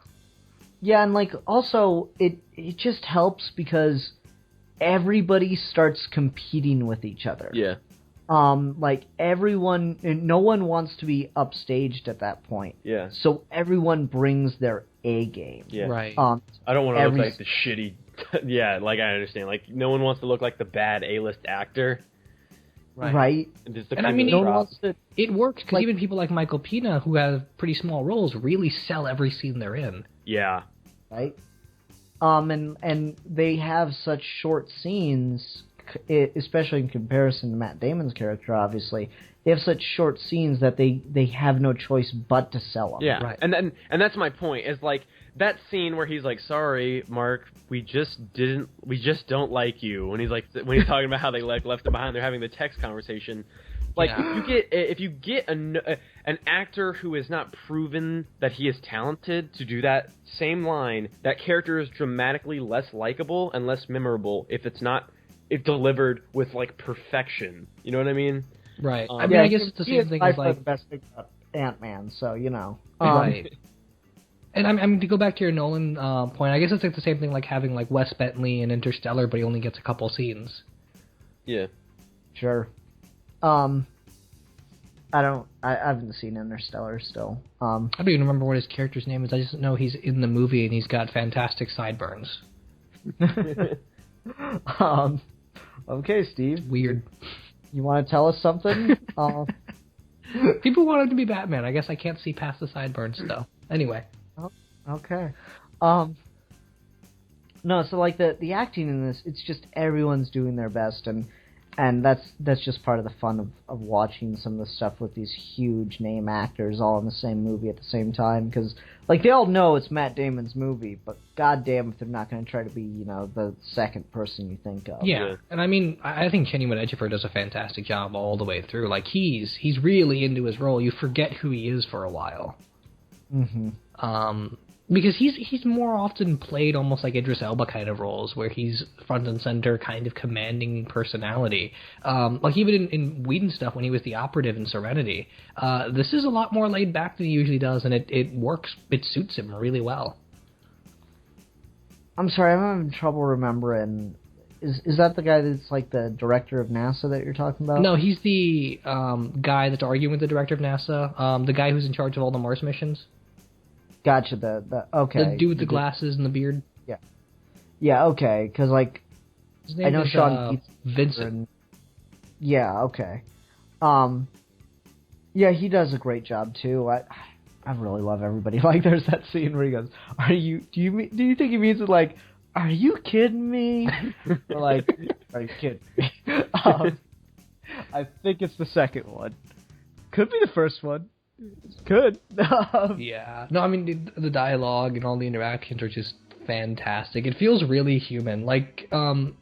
Yeah, and like also it just helps because everybody starts competing with each other. Yeah. Like no one wants to be upstaged at that point. Yeah. So everyone brings their A game. Yeah. Right. I don't want to look like the shitty. Yeah, like I understand. Like no one wants to look like the bad A-list actor. Right. And I mean, it works because even people like Michael Pena, who have pretty small roles, really sell every scene they're in. Yeah. Right. And they have such short scenes, especially in comparison to Matt Damon's character, obviously. They have such short scenes that they have no choice but to sell them. Yeah, right. And that's my point, is like that scene where he's like, "Sorry, Mark, we just don't like you." When he's talking about how they left him behind, they're having the text conversation. Like, if you get an actor who is not proven that he is talented to do that same line, that character is dramatically less likable and less memorable if delivered with like perfection. You know what I mean? Right. I mean, I guess it's the same thing as like the best thing about Ant-Man, so you know. Right. And I mean, to go back to your Nolan point, I guess it's like the same thing like having like Wes Bentley in Interstellar, but he only gets a couple scenes. Yeah. Sure. I haven't seen Interstellar still. I don't even remember what his character's name is. I just know he's in the movie and he's got fantastic sideburns. Okay, Steve. Weird. You want to tell us something? People want him to be Batman. I guess I can't see past the sideburns, though. Anyway. Oh, okay. No, so like the acting in this, it's just everyone's doing their best, and that's just part of the fun of watching some of the stuff with these huge name actors all in the same movie at the same time, because like they all know it's Matt Damon's movie, but goddamn if they're not going to try to be the second person you think of. Yeah, and I mean I think Kenny Edgefer does a fantastic job all the way through. Like he's really into his role. You forget who he is for a while. Mm-hmm. Because he's more often played almost like Idris Elba kind of roles, where he's front and center, kind of commanding personality. Like even in Whedon stuff, when he was the operative in Serenity, this is a lot more laid back than he usually does, and it works. It suits him really well. I'm sorry, I'm having trouble remembering. Is that the guy that's like the director of NASA that you're talking about? No, he's the guy that's arguing with the director of NASA, the guy who's in charge of all the Mars missions. Gotcha. Okay. The dude with the glasses and the beard. Yeah. Yeah. Okay. Because like, his name I know is, Sean Vincent. Yeah. Okay. Yeah, he does a great job too. I really love everybody. Like, there's that scene where he goes, "Do you think he means it like, are you kidding me?" Or like, "Are you kidding me?" I think it's the second one. Could be the first one. Good. Yeah. No, I mean, the dialogue and all the interactions are just fantastic. It feels really human. Like, I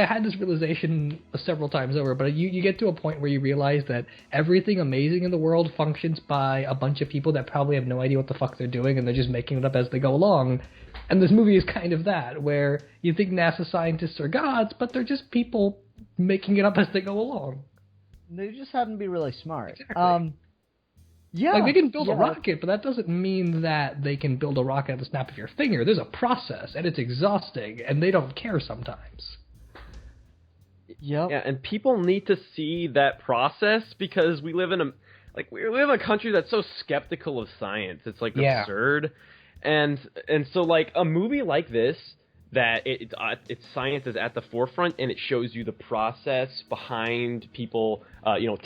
had this realization several times over, but you get to a point where you realize that everything amazing in the world functions by a bunch of people that probably have no idea what the fuck they're doing, and they're just making it up as they go along. And this movie is kind of that, where you think NASA scientists are gods, but they're just people making it up as they go along. They just happen to be really smart. Exactly. Yeah, like they can build a rocket, but that doesn't mean that they can build a rocket at the snap of your finger. There's a process, and it's exhausting, and they don't care sometimes. Yep. Yeah, and people need to see that process because we live in a country that's so skeptical of science. It's like absurd, and so like a movie like this that its science is at the forefront, and it shows you the process behind people,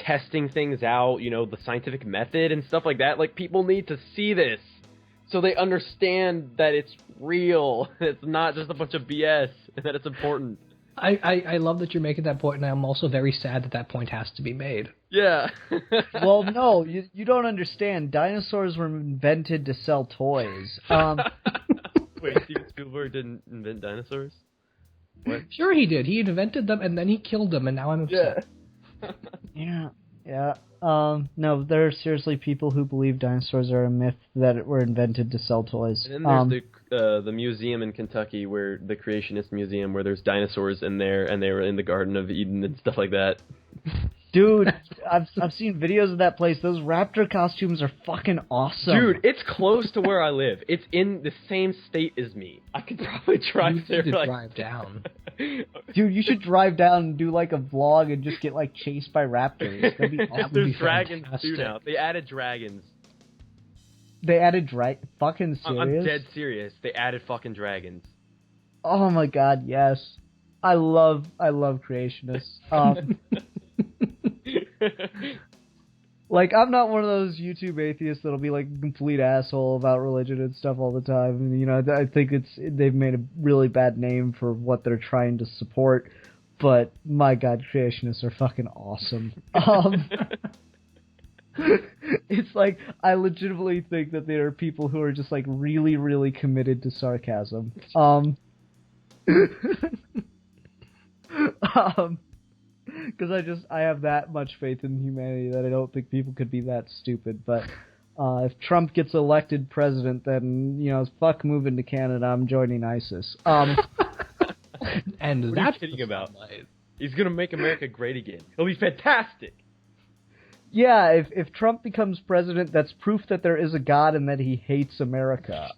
testing things out, the scientific method and stuff like that. Like, people need to see this so they understand that it's real. It's not just a bunch of BS, and that it's important. I love that you're making that point, and I'm also very sad that point has to be made. Yeah. Well, no, you don't understand. Dinosaurs were invented to sell toys. Wait, Steven Spielberg didn't invent dinosaurs? What? Sure he did. He invented them, and then he killed them, and now I'm upset. Yeah. No, there are seriously people who believe dinosaurs are a myth that were invented to sell toys. And then there's the museum in Kentucky, where the Creationist Museum, where there's dinosaurs in there, and they were in the Garden of Eden and stuff like that. Dude, I've seen videos of that place. Those raptor costumes are fucking awesome. Dude, it's close to where I live. It's in the same state as me. I could probably drive there. Drive down. Dude, you should drive down and do like a vlog and just get like chased by raptors. That'd be awesome. There's dragons too now. They added dragons. They added fucking serious? I'm dead serious. They added fucking dragons. Oh my god, yes. I love creationists. Like, I'm not one of those YouTube atheists that'll be like a complete asshole about religion and stuff all the time. And, I think they've made a really bad name for what they're trying to support. But my god, creationists are fucking awesome. It's like, I legitimately think that there are people who are just like really, really committed to sarcasm. Because I have that much faith in humanity that I don't think people could be that stupid. But if Trump gets elected president, then, fuck moving to Canada, I'm joining ISIS. And what are you kidding about? He's going to make America great again. It'll be fantastic. Yeah, if Trump becomes president, that's proof that there is a God and that he hates America.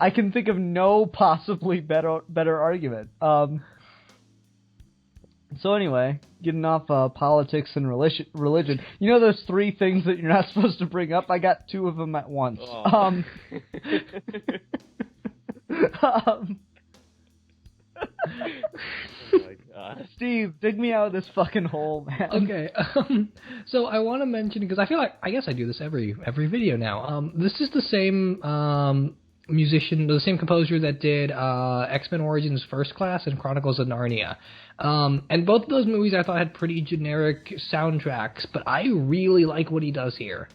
I can think of no possibly better argument. So anyway, getting off politics and religion, you know those three things that you're not supposed to bring up? I got two of them at once. Oh. Oh my God. Steve, dig me out of this fucking hole, man. Okay, so I want to mention, because I feel like, I guess I do this every video now. This is the same musician, the same composer that did X-Men Origins First Class and Chronicles of Narnia. And both of those movies I thought had pretty generic soundtracks, but I really like what he does here.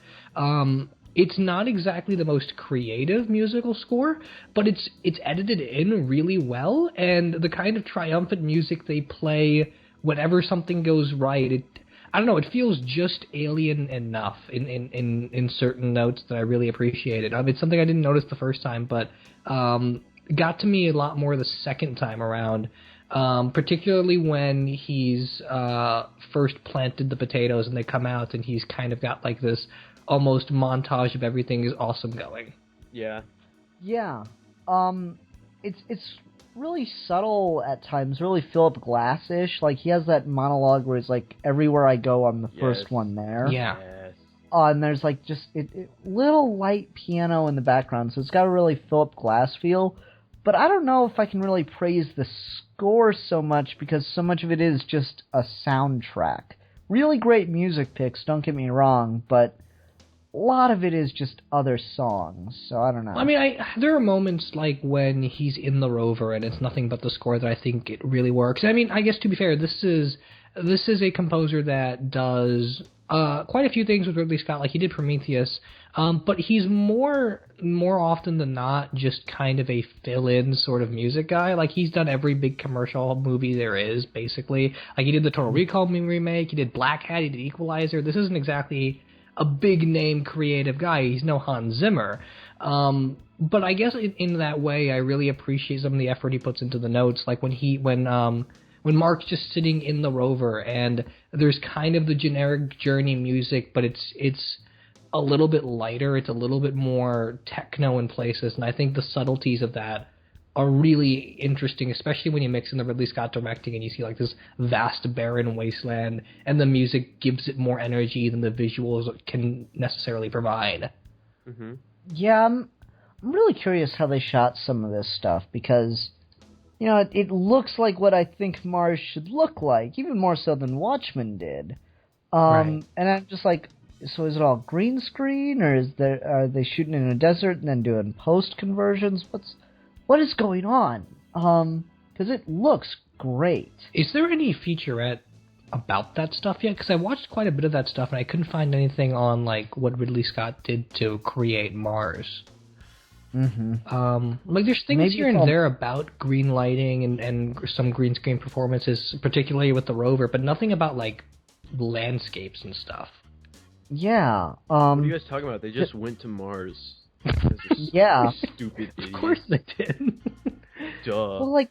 It's not exactly the most creative musical score, but it's edited in really well, and the kind of triumphant music they play whenever something goes right, I don't know, it feels just alien enough in certain notes that I really appreciated. It's something I didn't notice the first time, but got to me a lot more the second time around, particularly when he's first planted the potatoes and they come out and he's kind of got like this almost montage of everything is awesome going. Yeah. Yeah. It's really subtle at times, really Philip Glass-ish. Like, he has that monologue where it's like, everywhere I go, I'm the first one there. Yeah. Yes. And there's like just little light piano in the background, so it's got a really Philip Glass feel. But I don't know if I can really praise the score so much, because so much of it is just a soundtrack. Really great music picks, don't get me wrong, but a lot of it is just other songs, so I don't know. I mean, there are moments like when he's in the rover and it's nothing but the score that I think it really works. I mean, I guess to be fair, this is a composer that does quite a few things with Ridley Scott. Like, he did Prometheus, but he's more often than not just kind of a fill-in sort of music guy. Like, he's done every big commercial movie there is, basically. Like, he did the Total Recall remake, he did Black Hat, he did Equalizer. This isn't exactly a big-name creative guy. He's no Hans Zimmer. But I guess in that way, I really appreciate some of the effort he puts into the notes. Like when Mark's just sitting in the rover and there's kind of the generic Journey music, but it's a little bit lighter. It's a little bit more techno in places, and I think the subtleties of that are really interesting, especially when you mix in the Ridley Scott directing and you see like this vast barren wasteland, and the music gives it more energy than the visuals can necessarily provide. Mm-hmm. Yeah, I'm really curious how they shot some of this stuff, because, you know, it looks like what I think Mars should look like, even more so than Watchmen did. Right. And I'm just like, so is it all green screen, or are they shooting in a desert and then doing post conversions? What is going on? Because it looks great. Is there any featurette about that stuff yet? Because I watched quite a bit of that stuff and I couldn't find anything on like what Ridley Scott did to create Mars. Mm-hmm. Like there's things here and there about green lighting and some green screen performances, particularly with the rover, but nothing about like landscapes and stuff. Yeah. What are you guys talking about? They just went to Mars. Yeah. Stupid idiots. Of course they did. Duh. Well, like,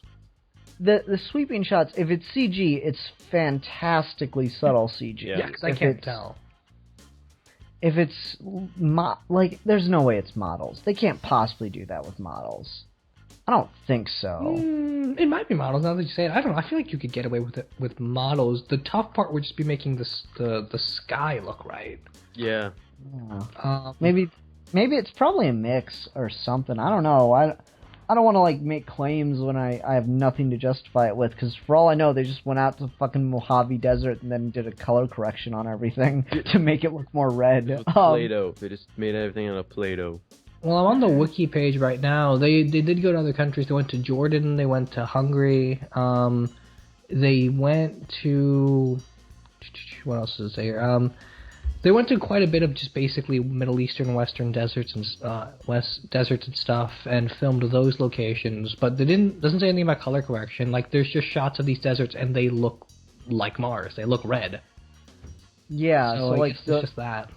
the sweeping shots, if it's CG, it's fantastically subtle CG. Yeah, because I can't tell. If it's, like, there's no way it's models. They can't possibly do that with models. I don't think so. It might be models, now that you say it. I don't know. I feel like you could get away with it with models. The tough part would just be making the sky look right. Yeah. Maybe it's probably a mix or something. I don't know. I don't want to like make claims when I have nothing to justify it with, because for all I know, they just went out to the fucking Mojave Desert and then did a color correction on everything to make it look more red. Play-Doh. They just made everything out of Play-Doh. Well, I'm on the wiki page right now. They did go to other countries. They went to Jordan. They went to Hungary. They went to... What else does it say here? They went to quite a bit of just basically Middle Eastern, Western deserts and deserts and stuff, and filmed those locations. But they doesn't say anything about color correction. Like, there's just shots of these deserts, and they look like Mars. They look red. Yeah, so like it's just that.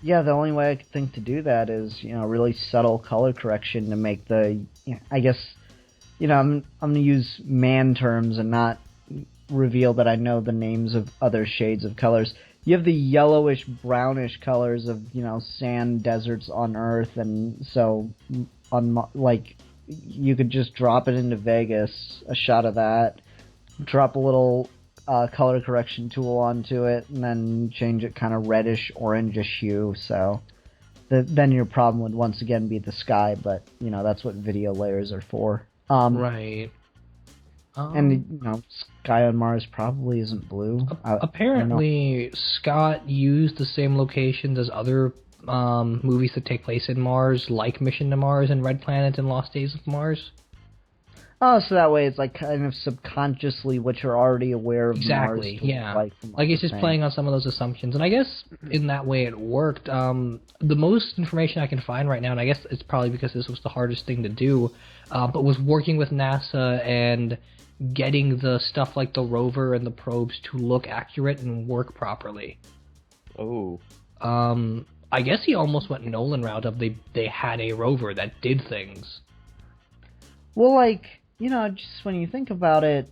Yeah, the only way I could think to do that is, you know, really subtle color correction to make I guess, you know, I'm going to use man terms and not reveal that I know the names of other shades of colors. You have the yellowish, brownish colors of, sand deserts on Earth, and so you could just drop it into Vegas, a shot of that, drop a little color correction tool onto it, and then change it kind of reddish, orangish hue. So then your problem would once again be the sky, but that's what video layers are for. Right. And sky on Mars probably isn't blue. Apparently, Scott used the same locations as other movies that take place in Mars, like Mission to Mars and Red Planet and Lost Days of Mars. Oh, so that way it's like kind of subconsciously what you're already aware of. Exactly, Mars yeah. Like it's just playing on some of those assumptions, and I guess in that way it worked. The most information I can find right now, and I guess it's probably because this was the hardest thing to do, but was working with NASA and getting the stuff like the rover and the probes to look accurate and work properly. Oh. I guess he almost went Nolan route of they had a rover that did things. Well, just when you think about it,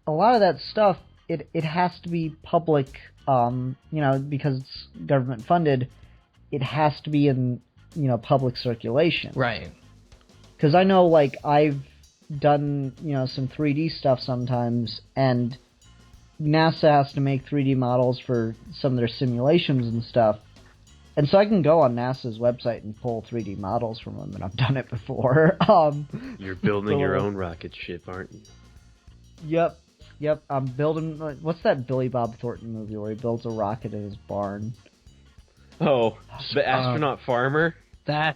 a lot of that stuff, it has to be public, because it's government funded, it has to be in, public circulation. Right. Because I know, I've done, some 3D stuff sometimes, and NASA has to make 3D models for some of their simulations and stuff. And so I can go on NASA's website and pull 3D models from them, and I've done it before. You're building your own rocket ship, aren't you? Yep. I'm building... What's that Billy Bob Thornton movie where he builds a rocket in his barn? Oh, the astronaut farmer?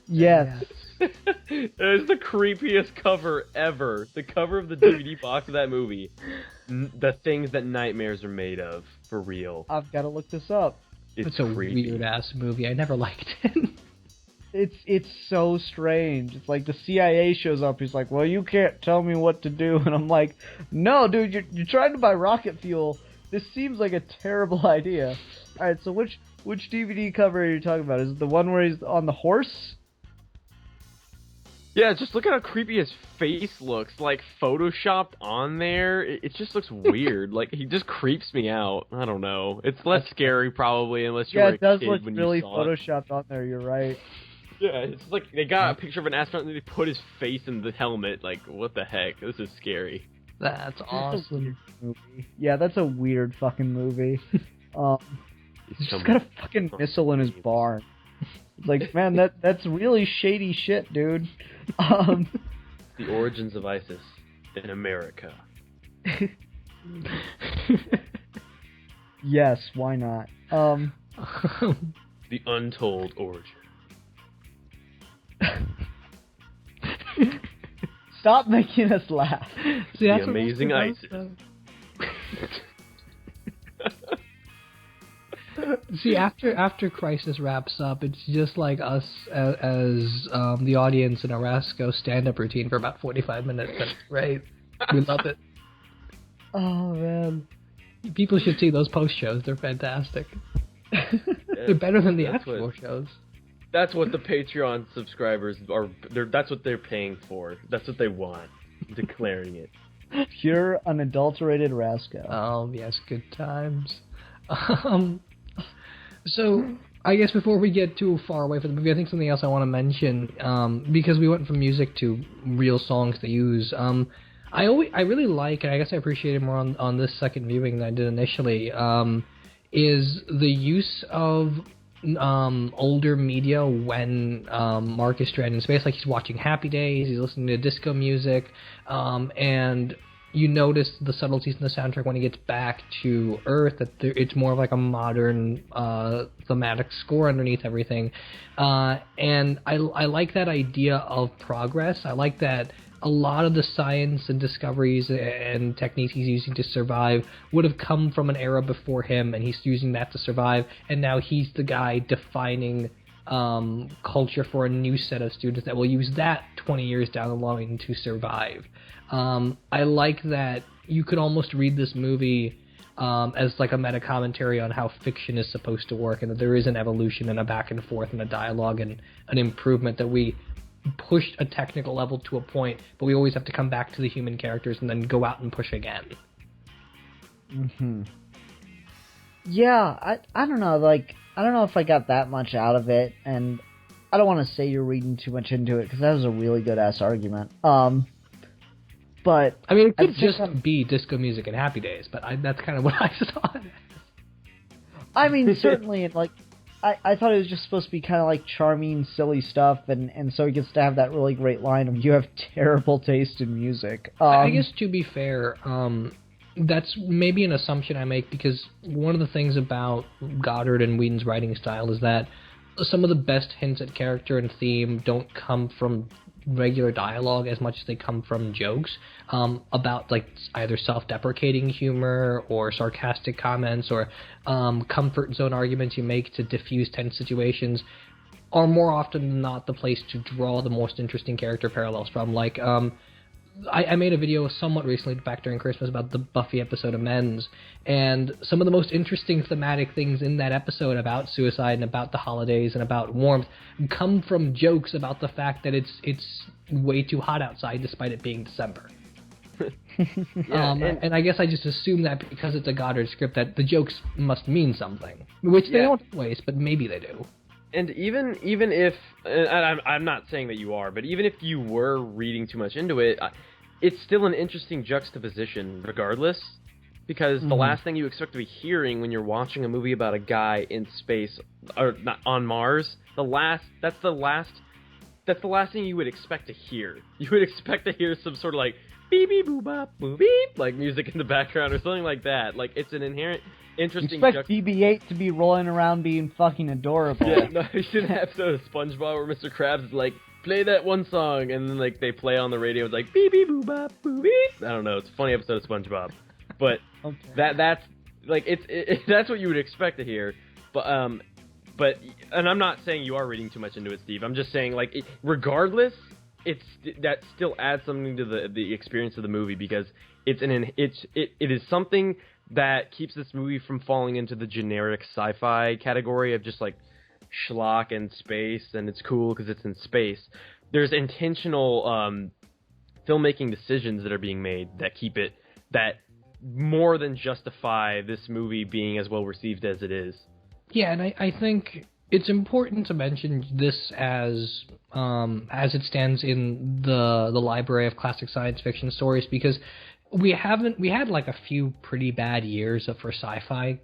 Yes. That is the creepiest cover ever. The cover of the DVD box of that movie. The things that nightmares are made of, for real. I've got to look this up. It's a weird-ass movie. I never liked it. It's so strange. It's like the CIA shows up. He's like, well, you can't tell me what to do. And I'm like, no, dude, you're trying to buy rocket fuel. This seems like a terrible idea. All right, so which DVD cover are you talking about? Is it the one where he's on the horse? Yeah, just look at how creepy his face looks, photoshopped on there. It just looks weird. He just creeps me out. I don't know. It's less scary probably unless you're a kid when you saw it. Yeah, it does look really photoshopped on there. You're right. Yeah, it's like they got a picture of an astronaut and they put his face in the helmet. What the heck? This is scary. That's awesome. Yeah, that's a weird fucking movie. He's just got a fucking missile in his barn. It's like, man, that's really shady shit, dude. The origins of ISIS in America. Yes, why not? The untold origin. Stop making us laugh. See, the amazing ISIS. See, after Crisis wraps up, it's just like us as the audience in a Rasco stand-up routine for about 45 minutes. That's great. We love it. Oh, man. People should see those post-shows. They're fantastic. They're better than the actual shows. That's what the Patreon subscribers are. That's what they're paying for. That's what they want. I'm declaring it. Pure, unadulterated Rasco. Oh, yes, good times. So, I guess before we get too far away from the movie, I think something else I want to mention, because we went from music to real songs to use. I really like, and I guess I appreciate it more on this second viewing than I did initially, is the use of older media when Mark is stranded in space. Like, he's watching Happy Days, he's listening to disco music, and you notice the subtleties in the soundtrack when he gets back to Earth, that it's more of like a modern thematic score underneath everything. And I like that idea of progress. I like that a lot of the science and discoveries and techniques he's using to survive would have come from an era before him, and he's using that to survive, and now he's the guy defining culture for a new set of students that will use that 20 years down the line to survive. I like that you could almost read this movie as like a meta-commentary on how fiction is supposed to work, and that there is an evolution and a back and forth and a dialogue and an improvement, that we pushed a technical level to a point, but we always have to come back to the human characters and then go out and push again. Mm-hmm. Yeah, I don't know, like, I don't know if I got that much out of it, and I don't want to say you're reading too much into it, because that was a really good-ass argument. But... I mean, it could just be disco music and Happy Days, but that's kind of what I saw. I mean, certainly, like, I thought it was just supposed to be kind of like charming, silly stuff, and so he gets to have that really great line of, you have terrible taste in music. I guess, to be fair, that's maybe an assumption I make, because one of the things about Goddard and Whedon's writing style is that some of the best hints at character and theme don't come from regular dialogue as much as they come from jokes about, like, either self-deprecating humor or sarcastic comments or comfort zone arguments you make to diffuse tense situations are more often than not the place to draw the most interesting character parallels from. Like, I made a video somewhat recently back during Christmas about the Buffy episode Amends, and some of the most interesting thematic things in that episode about suicide and about the holidays and about warmth come from jokes about the fact that it's way too hot outside despite it being December. And I guess I just assume that because it's a Goddard script that the jokes must mean something, which they don't always, but maybe they do. And even if, and I'm not saying that you are, but even if you were reading too much into it, it's still an interesting juxtaposition regardless, because the last thing you expect to be hearing when you're watching a movie about a guy in space, or not, on Mars, that's the last thing you would expect to hear. You would expect to hear some sort of like beep beep boop bop boop beep, like music in the background or something like that. Like, it's an inherent interesting. Expect BB-8 to be rolling around being fucking adorable. Yeah, no, you should have an episode of SpongeBob where Mr. Krabs is like, play that one song, and then like they play on the radio, it's like beep beep boop bop boop beep. I don't know, it's a funny episode of SpongeBob, but okay. that's like that's what you would expect to hear. But and I'm not saying you are reading too much into it, Steve. I'm just saying, like, regardless, that still adds something to the experience of the movie, because it is something that keeps this movie from falling into the generic sci-fi category of just like schlock and space, and it's cool because it's in space. There's intentional filmmaking decisions that are being made that keep it, that more than justify this movie being as well received as it is. Yeah, and I think it's important to mention this as it stands in the library of classic science fiction stories, because we had like a few pretty bad years for sci-fi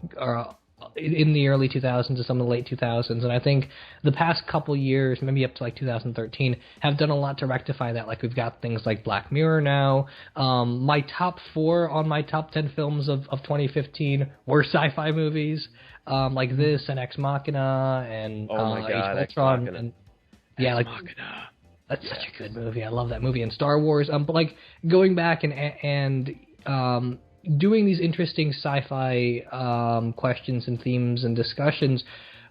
in the early 2000s to some of the late 2000s, and I think the past couple years, maybe up to like 2013, have done a lot to rectify that. Like, we've got things like Black Mirror now. My top 4 on my top 10 films of 2015 were sci-fi movies, like this and Ex Machina and Age of Ultron. And yeah, like, Machina. That's such a good movie. I love that movie. And Star Wars. But like, going back and doing these interesting sci-fi questions and themes and discussions,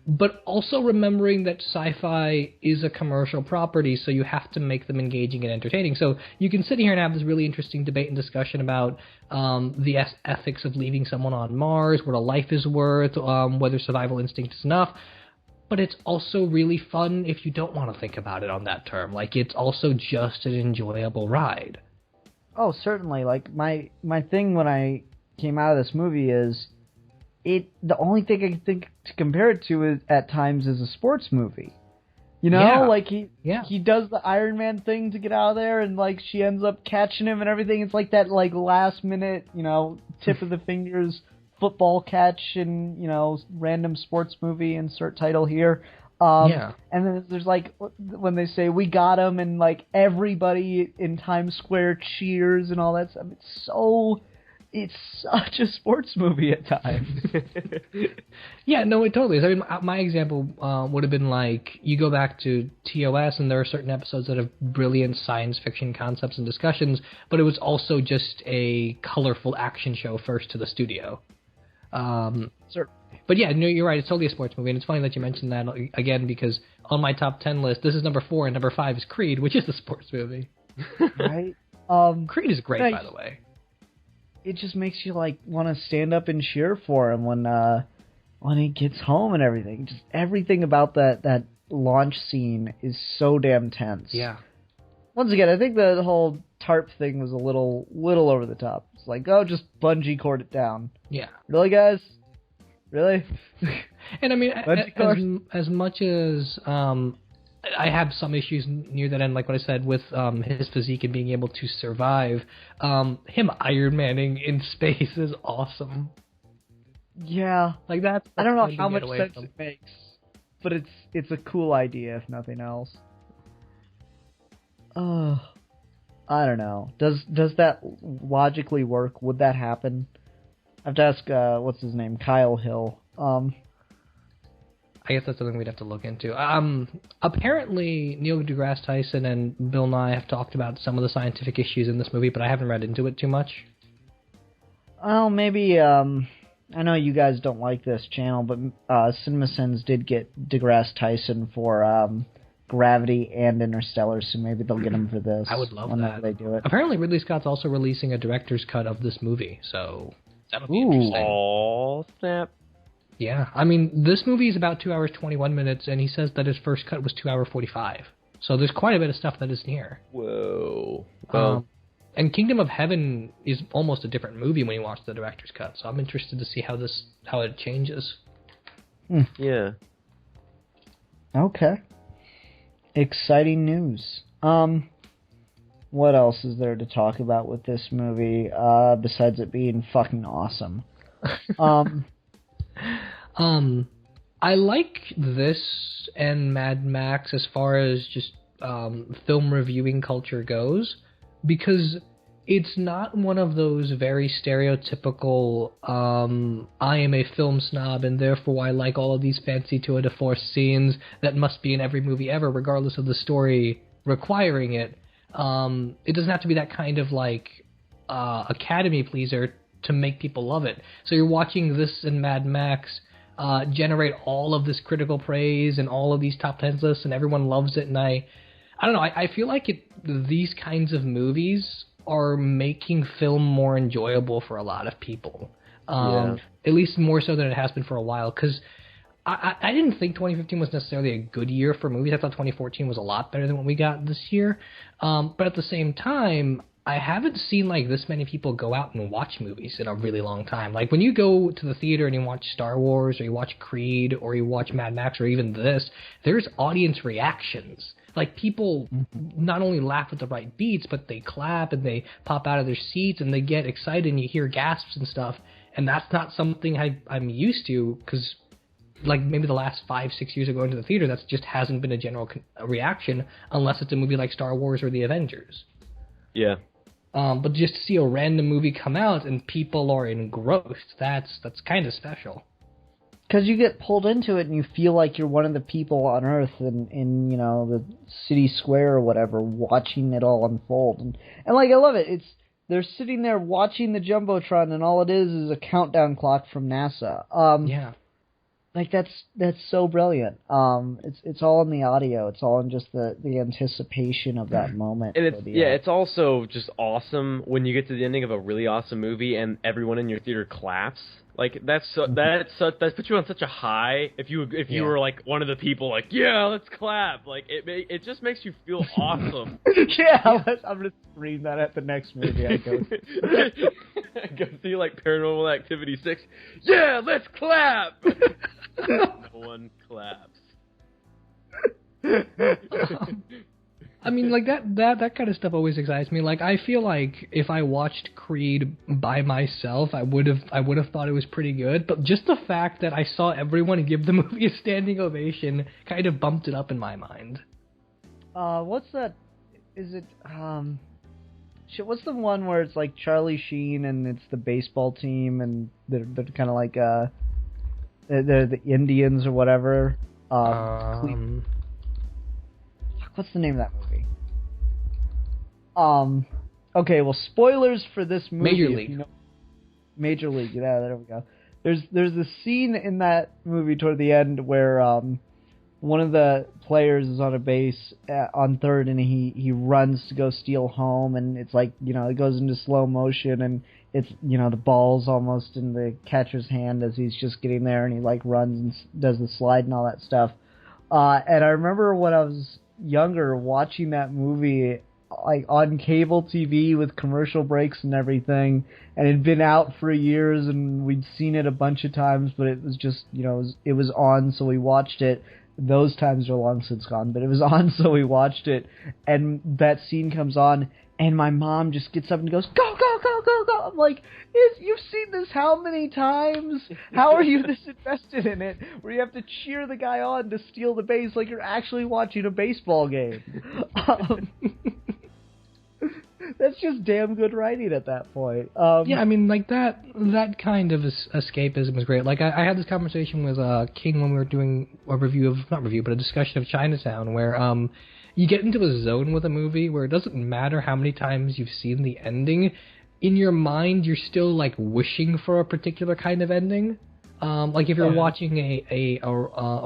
but also remembering that sci-fi is a commercial property, so you have to make them engaging and entertaining. So you can sit here and have this really interesting debate and discussion about the ethics of leaving someone on Mars, what a life is worth, whether survival instinct is enough. But it's also really fun if you don't want to think about it on that term. Like, it's also just an enjoyable ride. Oh, certainly. Like, my thing when I came out of this movie is, the only thing I can think to compare it to is, at times, is a sports movie. You know? Yeah. Like, he does the Iron Man thing to get out of there, and, like, she ends up catching him and everything. It's like that, like, last minute, you know, tip of the fingers football catch and, you know, random sports movie, insert title here. And then there's like when they say we got him, and like everybody in Times Square cheers and all that stuff. It's such a sports movie at times. Yeah, no, it totally is. I mean, my example would have been like, you go back to TOS, and there are certain episodes that have brilliant science fiction concepts and discussions, but it was also just a colorful action show first to the studio. But yeah, no, you're right. It's totally a sports movie, and it's funny that you mentioned that again, because on my top 10 list, this is number 4, and number 5 is Creed, which is a sports movie. Right? Creed is great, by the way. It just makes you like want to stand up and cheer for him when he gets home and everything. Just everything about that launch scene is so damn tense. Yeah. Once again, I think the whole tarp thing was a little over the top. It's like, oh, just bungee cord it down. Yeah. Really, guys? Really? And I mean, as much as I have some issues near that end, like what I said with his physique and being able to survive, him Iron Manning in space is awesome. Yeah. Like that's I don't know how much sense it makes, but it's a cool idea if nothing else. I don't know. Does that logically work? Would that happen? I have to ask what's his name? Kyle Hill. I guess that's something we'd have to look into. Apparently, Neil deGrasse Tyson and Bill Nye have talked about some of the scientific issues in this movie, but I haven't read into it too much. Well, maybe, I know you guys don't like this channel, but CinemaSins did get deGrasse Tyson for Gravity and Interstellar, so maybe they'll get him for this. I would love whenever that. They do it. Apparently, Ridley Scott's also releasing a director's cut of this movie, so that'll be interesting. Oh, snap. Yeah, I mean, this movie is about 2 hours, 21 minutes, and he says that his first cut was 2 hours, 45. So there's quite a bit of stuff that isn't here. Whoa. And Kingdom of Heaven is almost a different movie when you watch the director's cut, so I'm interested to see how it changes. Yeah. Okay. Exciting news. What else is there to talk about with this movie, besides it being fucking awesome? I like this and Mad Max as far as just film reviewing culture goes, because it's not one of those very stereotypical, I am a film snob and therefore I like all of these fancy tour de force scenes that must be in every movie ever, regardless of the story requiring it. It doesn't have to be that kind of like Academy pleaser to make people love it. So you're watching this and Mad Max generate all of this critical praise and all of these top 10 lists, and everyone loves it. And I don't know. I feel like these kinds of movies are making film more enjoyable for a lot of people. At least more so than it has been for a while. Because I didn't think 2015 was necessarily a good year for movies. I thought 2014 was a lot better than what we got this year. But at the same time, I haven't seen like this many people go out and watch movies in a really long time. Like when you go to the theater and you watch Star Wars or you watch Creed or you watch Mad Max or even this, there's audience reactions. Like people not only laugh at the right beats, but they clap and they pop out of their seats and they get excited and you hear gasps and stuff. And that's not something I'm used to, because like maybe the last 5-6 years of going to the theater, that just hasn't been a general reaction unless it's a movie like Star Wars or The Avengers. Yeah. But just to see a random movie come out and people are engrossed, that's kind of special. Because you get pulled into it and you feel like you're one of the people on Earth in you know, the city square or whatever, watching it all unfold. And like, I love it. They're sitting there watching the Jumbotron and all it is a countdown clock from NASA. Yeah. Like, that's so brilliant. It's all in the audio. It's all in just the anticipation of that moment. And it's also just awesome when you get to the ending of a really awesome movie and everyone in your theater claps. Like that puts you on such a high. If you were like one of the people, like, yeah, let's clap. Like it just makes you feel awesome. I'm gonna scream that at the next movie I go to. Go see like Paranormal Activity 6. Yeah, let's clap. No one claps. I mean, like that kind of stuff always excites me. Like, I feel like if I watched Creed by myself, I would have thought it was pretty good. But just the fact that I saw everyone give the movie a standing ovation kind of bumped it up in my mind. What's that? Is it what's the one where it's like Charlie Sheen and it's the baseball team and they're kind of like they're the Indians or whatever. What's the name of that movie? Okay, well, spoilers for this movie. Major League. Major League. Yeah, there we go. There's a scene in that movie toward the end where one of the players is on a base on third and he runs to go steal home, and it's like, you know, it goes into slow motion and it's, you know, the ball's almost in the catcher's hand as he's just getting there, and he like runs and does the slide and all that stuff. And I remember when I was younger watching that movie like on cable TV with commercial breaks and everything, and it had been out for years, and we'd seen it a bunch of times, but it was just, it was on, so we watched it. Those times are long since gone, but it was on, so we watched it, and that scene comes on, and my mom just gets up and goes, "Go, go, go, go, go!" I'm like, you've seen this how many times? How are you this invested in it, where you have to cheer the guy on to steal the base like you're actually watching a baseball game? That's just damn good writing at that point. Yeah, I mean, like, that kind of escapism is great. Like, I had this conversation with King when we were doing a discussion of Chinatown, where you get into a zone with a movie where it doesn't matter how many times you've seen the ending. In your mind, you're still, like, wishing for a particular kind of ending. Like if you're watching a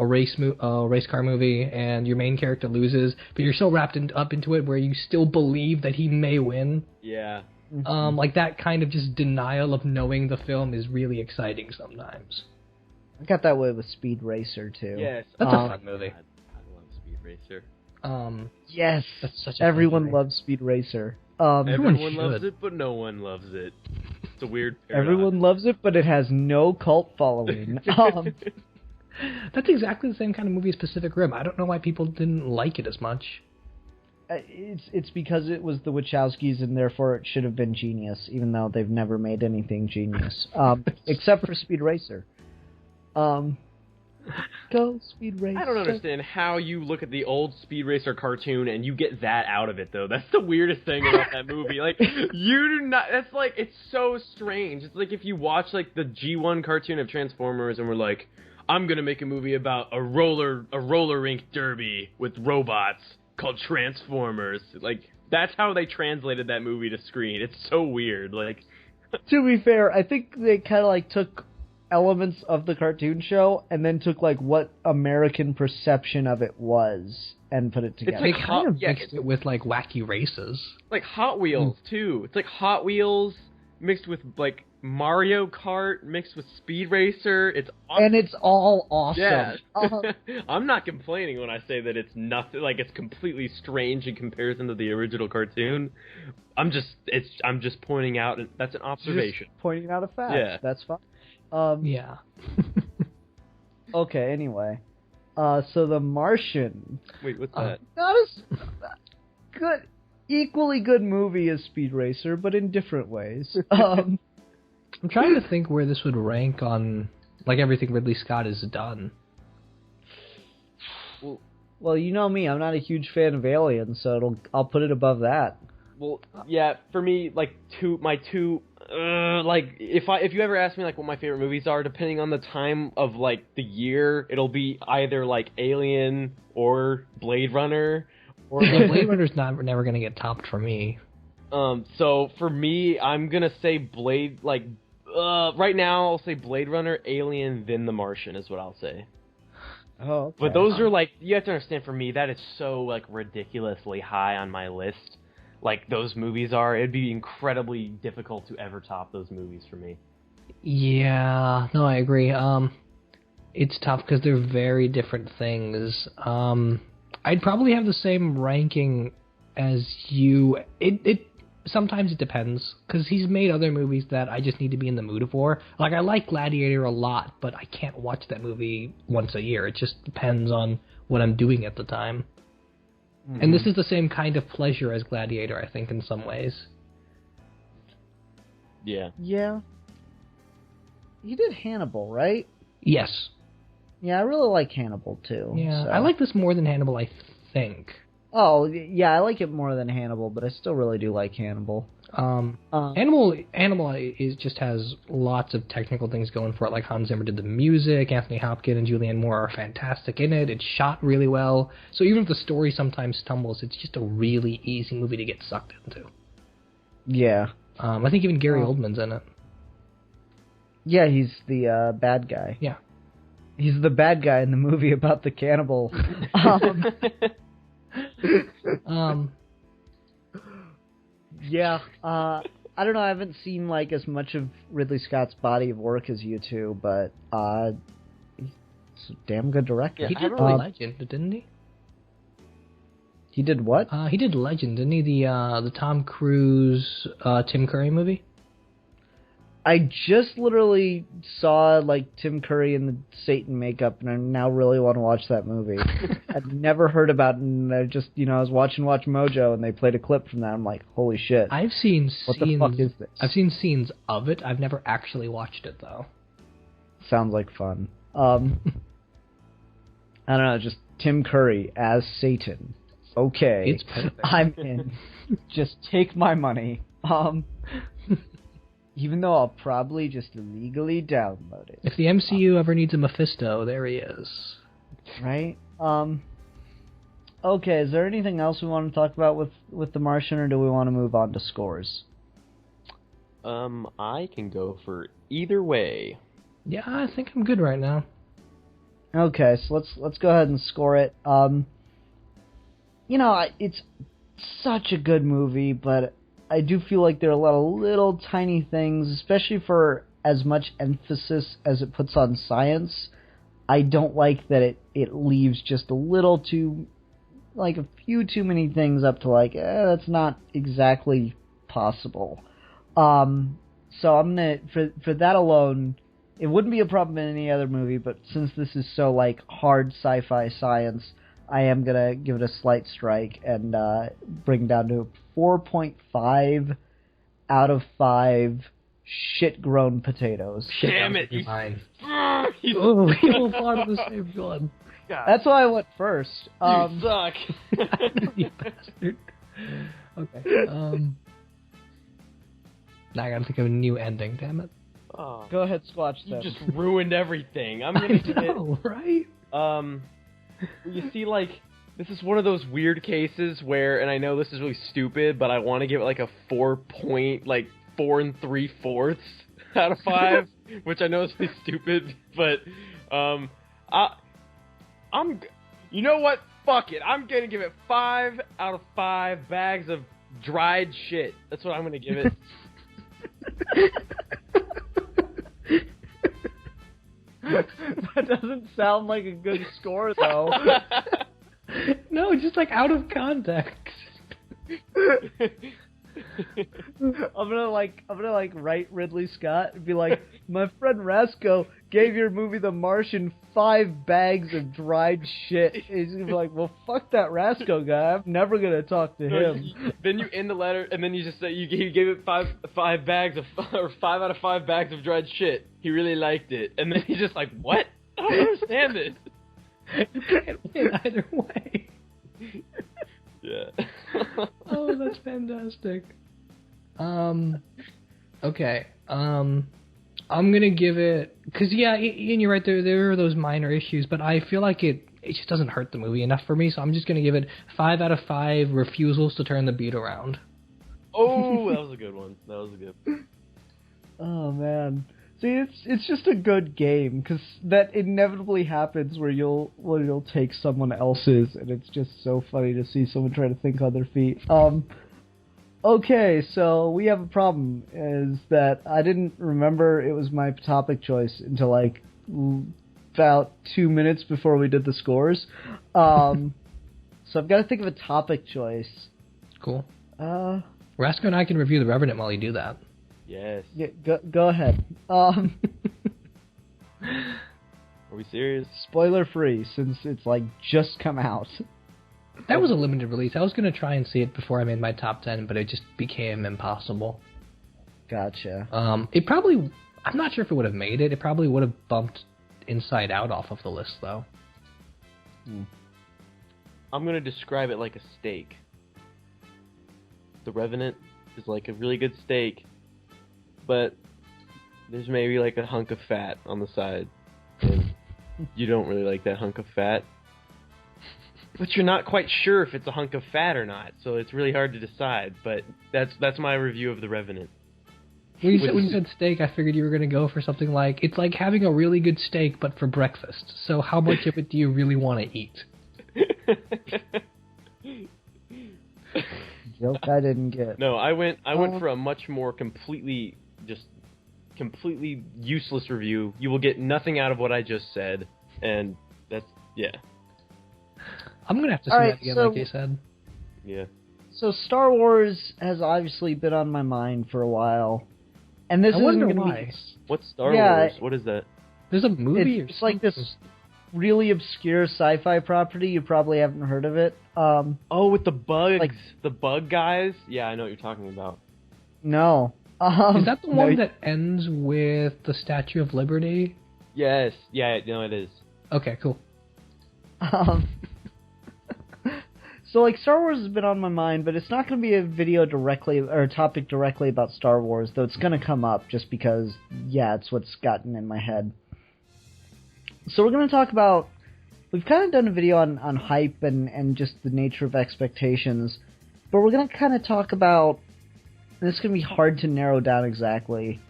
race car movie and your main character loses, but you're so wrapped up into it where you still believe that he may win. Yeah. Like that kind of just denial of knowing the film is really exciting sometimes. I got that way with Speed Racer too. Yes, that's a fun movie. I love Speed Racer. Yes, that's such a everyone loves Speed Racer. Everyone loves it, but no one loves it. It's a weird paradox. Everyone loves it, but it has no cult following. That's exactly the same kind of movie as Pacific Rim. I don't know why people didn't like it as much. It's because it was the Wachowskis, and therefore it should have been genius, even though they've never made anything genius, except for Speed Racer. Go Speed Racer. I don't understand how you look at the old Speed Racer cartoon and you get that out of it, though. That's the weirdest thing about that movie. Like, you do not... That's like... It's so strange. It's like if you watch, like, the G1 cartoon of Transformers and we're like, I'm gonna make a movie about a roller rink derby with robots called Transformers. Like, that's how they translated that movie to screen. It's so weird. Like... To be fair, I think they kind of, like, took elements of the cartoon show and then took like what American perception of it was and put it together. It's like kind of mixed it with like wacky races, like Hot Wheels too. It's like Hot Wheels mixed with like Mario Kart mixed with Speed Racer. It's awesome. And it's all awesome. Yeah. I'm not complaining when I say that it's nothing, like it's completely strange in comparison to the original cartoon. I'm just pointing out that's an observation. Just pointing out a fact. Yeah. That's fine. Yeah. Okay, anyway. So The Martian. Wait, what's that? Not as good, equally good movie as Speed Racer, but in different ways. I'm trying to think where this would rank on, like, everything Ridley Scott has done. Well, you know me, I'm not a huge fan of Alien, so I'll put it above that. Well, yeah, for me, like, like, if you ever ask me, like, what my favorite movies are, depending on the time of, like, the year, it'll be either, like, Alien or Blade Runner. Or Blade Runner's never going to get topped for me. So, for me, I'm going to say right now, I'll say Blade Runner, Alien, then The Martian is what I'll say. Oh, okay. But those are, like, you have to understand, for me, that is so, like, ridiculously high on my list. Like those movies are, it'd be incredibly difficult to ever top those movies for me. Yeah, no, I agree. It's tough because they're very different things. I'd probably have the same ranking as you. Sometimes it depends, because he's made other movies that I just need to be in the mood for. Like, I like Gladiator a lot, but I can't watch that movie once a year. It just depends on what I'm doing at the time. Mm-hmm. And this is the same kind of pleasure as Gladiator, I think, in some ways. Yeah. Yeah. You did Hannibal, right? Yes. Yeah, I really like Hannibal, too. Yeah, so. I like this more than Hannibal, I think. Oh, yeah, I like it more than Hannibal, but I still really do like Hannibal. Animal just has lots of technical things going for it. Like Hans Zimmer did the music, Anthony Hopkins and Julianne Moore are fantastic in it. It's shot really well. So even if the story sometimes stumbles, it's just a really easy movie to get sucked into. Yeah. I think even Gary Oldman's in it. Yeah, he's the bad guy. Yeah. He's the bad guy in the movie about the cannibal. Yeah, I don't know, I haven't seen, like, as much of Ridley Scott's body of work as you two, but, he's a damn good director. Yeah, he did Legend, didn't he? He did what? He did Legend, didn't he? The Tom Cruise, Tim Curry movie? I just literally saw, like, Tim Curry in the Satan makeup, and I now really want to watch that movie. I'd never heard about it, and I just, I was watching Watch Mojo, and they played a clip from that. I'm like, holy shit. I've seen what scenes... What the fuck is this? I've seen scenes of it. I've never actually watched it, though. Sounds like fun. I don't know, just Tim Curry as Satan. Okay. It's perfect. I'm in. Just take my money. Even though I'll probably just illegally download it. If the MCU ever needs a Mephisto, there he is. Right? Okay, is there anything else we want to talk about with The Martian, or do we want to move on to scores? I can go for either way. Yeah, I think I'm good right now. Okay, so let's go ahead and score it. It's such a good movie, but I do feel like there are a lot of little tiny things, especially for as much emphasis as it puts on science. I don't like that it leaves just a little too, like a few too many things up to like, that's not exactly possible. So I'm gonna, for that alone, it wouldn't be a problem in any other movie, but since this is so like hard sci-fi science, I am gonna give it a slight strike and bring down to 4.5 out of 5 shit-grown potatoes. Damn it! You Oh, we all thought of the same one. That's why I went first. You suck. You bastard. Okay. Now I gotta think of a new ending. Damn it. Oh, Go ahead, Squatch. you Them. just ruined everything. I'm gonna give know, right? it. You see, like, this is one of those weird cases where, and I know this is really stupid, but I want to give it like a 4 3/4 out of 5, which I know is really stupid, but you know what? Fuck it. I'm gonna give it 5 out of 5 bags of dried shit. That's what I'm gonna give it. That doesn't sound like a good score, though. No, just like out of context. I'm gonna write Ridley Scott and be like, my friend Rasco gave your movie The Martian 5 bags of dried shit. He's gonna be like, well, fuck that Rasco guy. I'm never gonna talk to him. Then you end the letter, and then you just say he gave it 5 bags of, or 5 out of 5 bags of dried shit. He really liked it, and then he's just like, what? I don't understand this. You can't win either way. Yeah. Oh, that's fantastic. Okay. I'm gonna give it, cause yeah, and you're right. There are those minor issues, but I feel like it just doesn't hurt the movie enough for me. So I'm just gonna give it 5 out of 5 refusals to turn the beat around. Oh, that was a good one. That was a good one. Oh man. See, it's just a good game, because that inevitably happens where you'll take someone else's, and it's just so funny to see someone try to think on their feet. Okay, so we have a problem, is that I didn't remember it was my topic choice until like about 2 minutes before we did the scores. So I've got to think of a topic choice. Cool. Rasco and I can review The Revenant while you do that. Yes. Yeah, go ahead. Are we serious? Spoiler free, since it's like just come out. That was a limited release. I was going to try and see it before I made my top 10, but it just became impossible. Gotcha. It probably, I'm not sure if it would have made it. It probably would have bumped Inside Out off of the list, though. I'm going to describe it like a steak. The Revenant is like a really good steak, but there's maybe like a hunk of fat on the side, and you don't really like that hunk of fat. But you're not quite sure if it's a hunk of fat or not, so it's really hard to decide. But that's my review of The Revenant. When you said steak, I figured you were going to go for something like, it's like having a really good steak, but for breakfast. So how much of it do you really want to eat? Joke I didn't get. No, I went for a much more completely useless review. You will get nothing out of what I just said, and that's, yeah. I'm going to have to see that again, like you said. Yeah. So Star Wars has obviously been on my mind for a while, and this isn't going to be. What's Star Wars? What is that? There's a movie. It's like this really obscure sci-fi property. You probably haven't heard of it. Oh, with the bugs, the bug guys. Yeah, I know what you're talking about. No. Is that the one that ends with the Statue of Liberty? Yes. Yeah. No, it is. Okay. Cool. So, like, Star Wars has been on my mind, but it's not going to be a video directly, or a topic directly about Star Wars, though it's going to come up just because, yeah, it's what's gotten in my head. So we're going to talk about, we've kind of done a video on hype and just the nature of expectations, but we're going to kind of talk about, and it's going to be hard to narrow down exactly,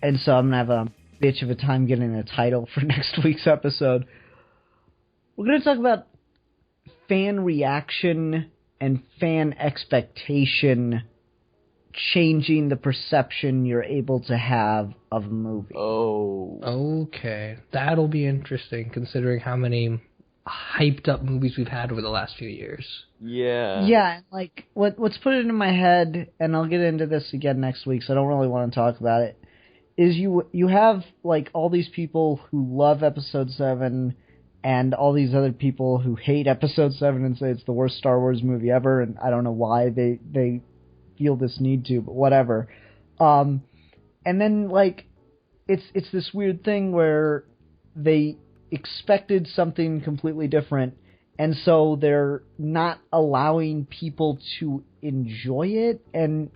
and so I'm going to have a bitch of a time getting a title for next week's episode. We're going to talk about fan reaction and fan expectation changing the perception you're able to have of a movie. Oh. Okay. That'll be interesting, considering how many hyped up movies we've had over the last few years. Yeah. Yeah, like, what's put it in my head, and I'll get into this again next week, so I don't really want to talk about it, is you have, like, all these people who love Episode 7 and all these other people who hate Episode 7 and say it's the worst Star Wars movie ever, and I don't know why they feel this need to, but whatever. And then, like, it's this weird thing where they expected something completely different, and so they're not allowing people to enjoy it, and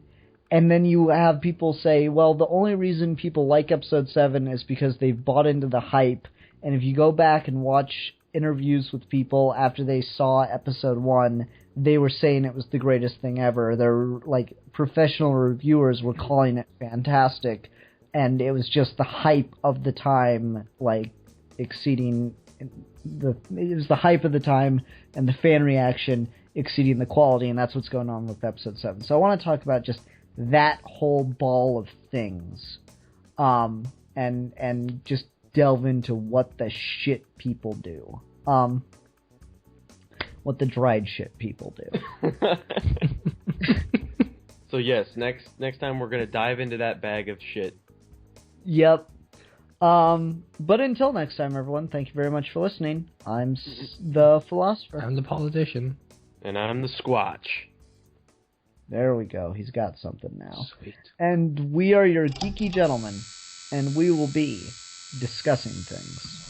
then you have people say, well, the only reason people like Episode 7 is because they've bought into the hype. And if you go back and watch interviews with people after they saw Episode 1, they were saying it was the greatest thing ever. Their, like, professional reviewers were calling it fantastic, and it was just the hype of the time, like, exceeding it was the hype of the time and the fan reaction exceeding the quality, and that's what's going on with Episode 7. So I want to talk about just that whole ball of things, and just delve into what the shit people do. What the dried shit people do. So yes, next time we're gonna dive into that bag of shit. Yep. But until next time, everyone, thank you very much for listening. I'm the philosopher. I'm the politician. And I'm the Squatch. There we go. He's got something now. Sweet. And we are your geeky gentlemen, and we will be discussing things.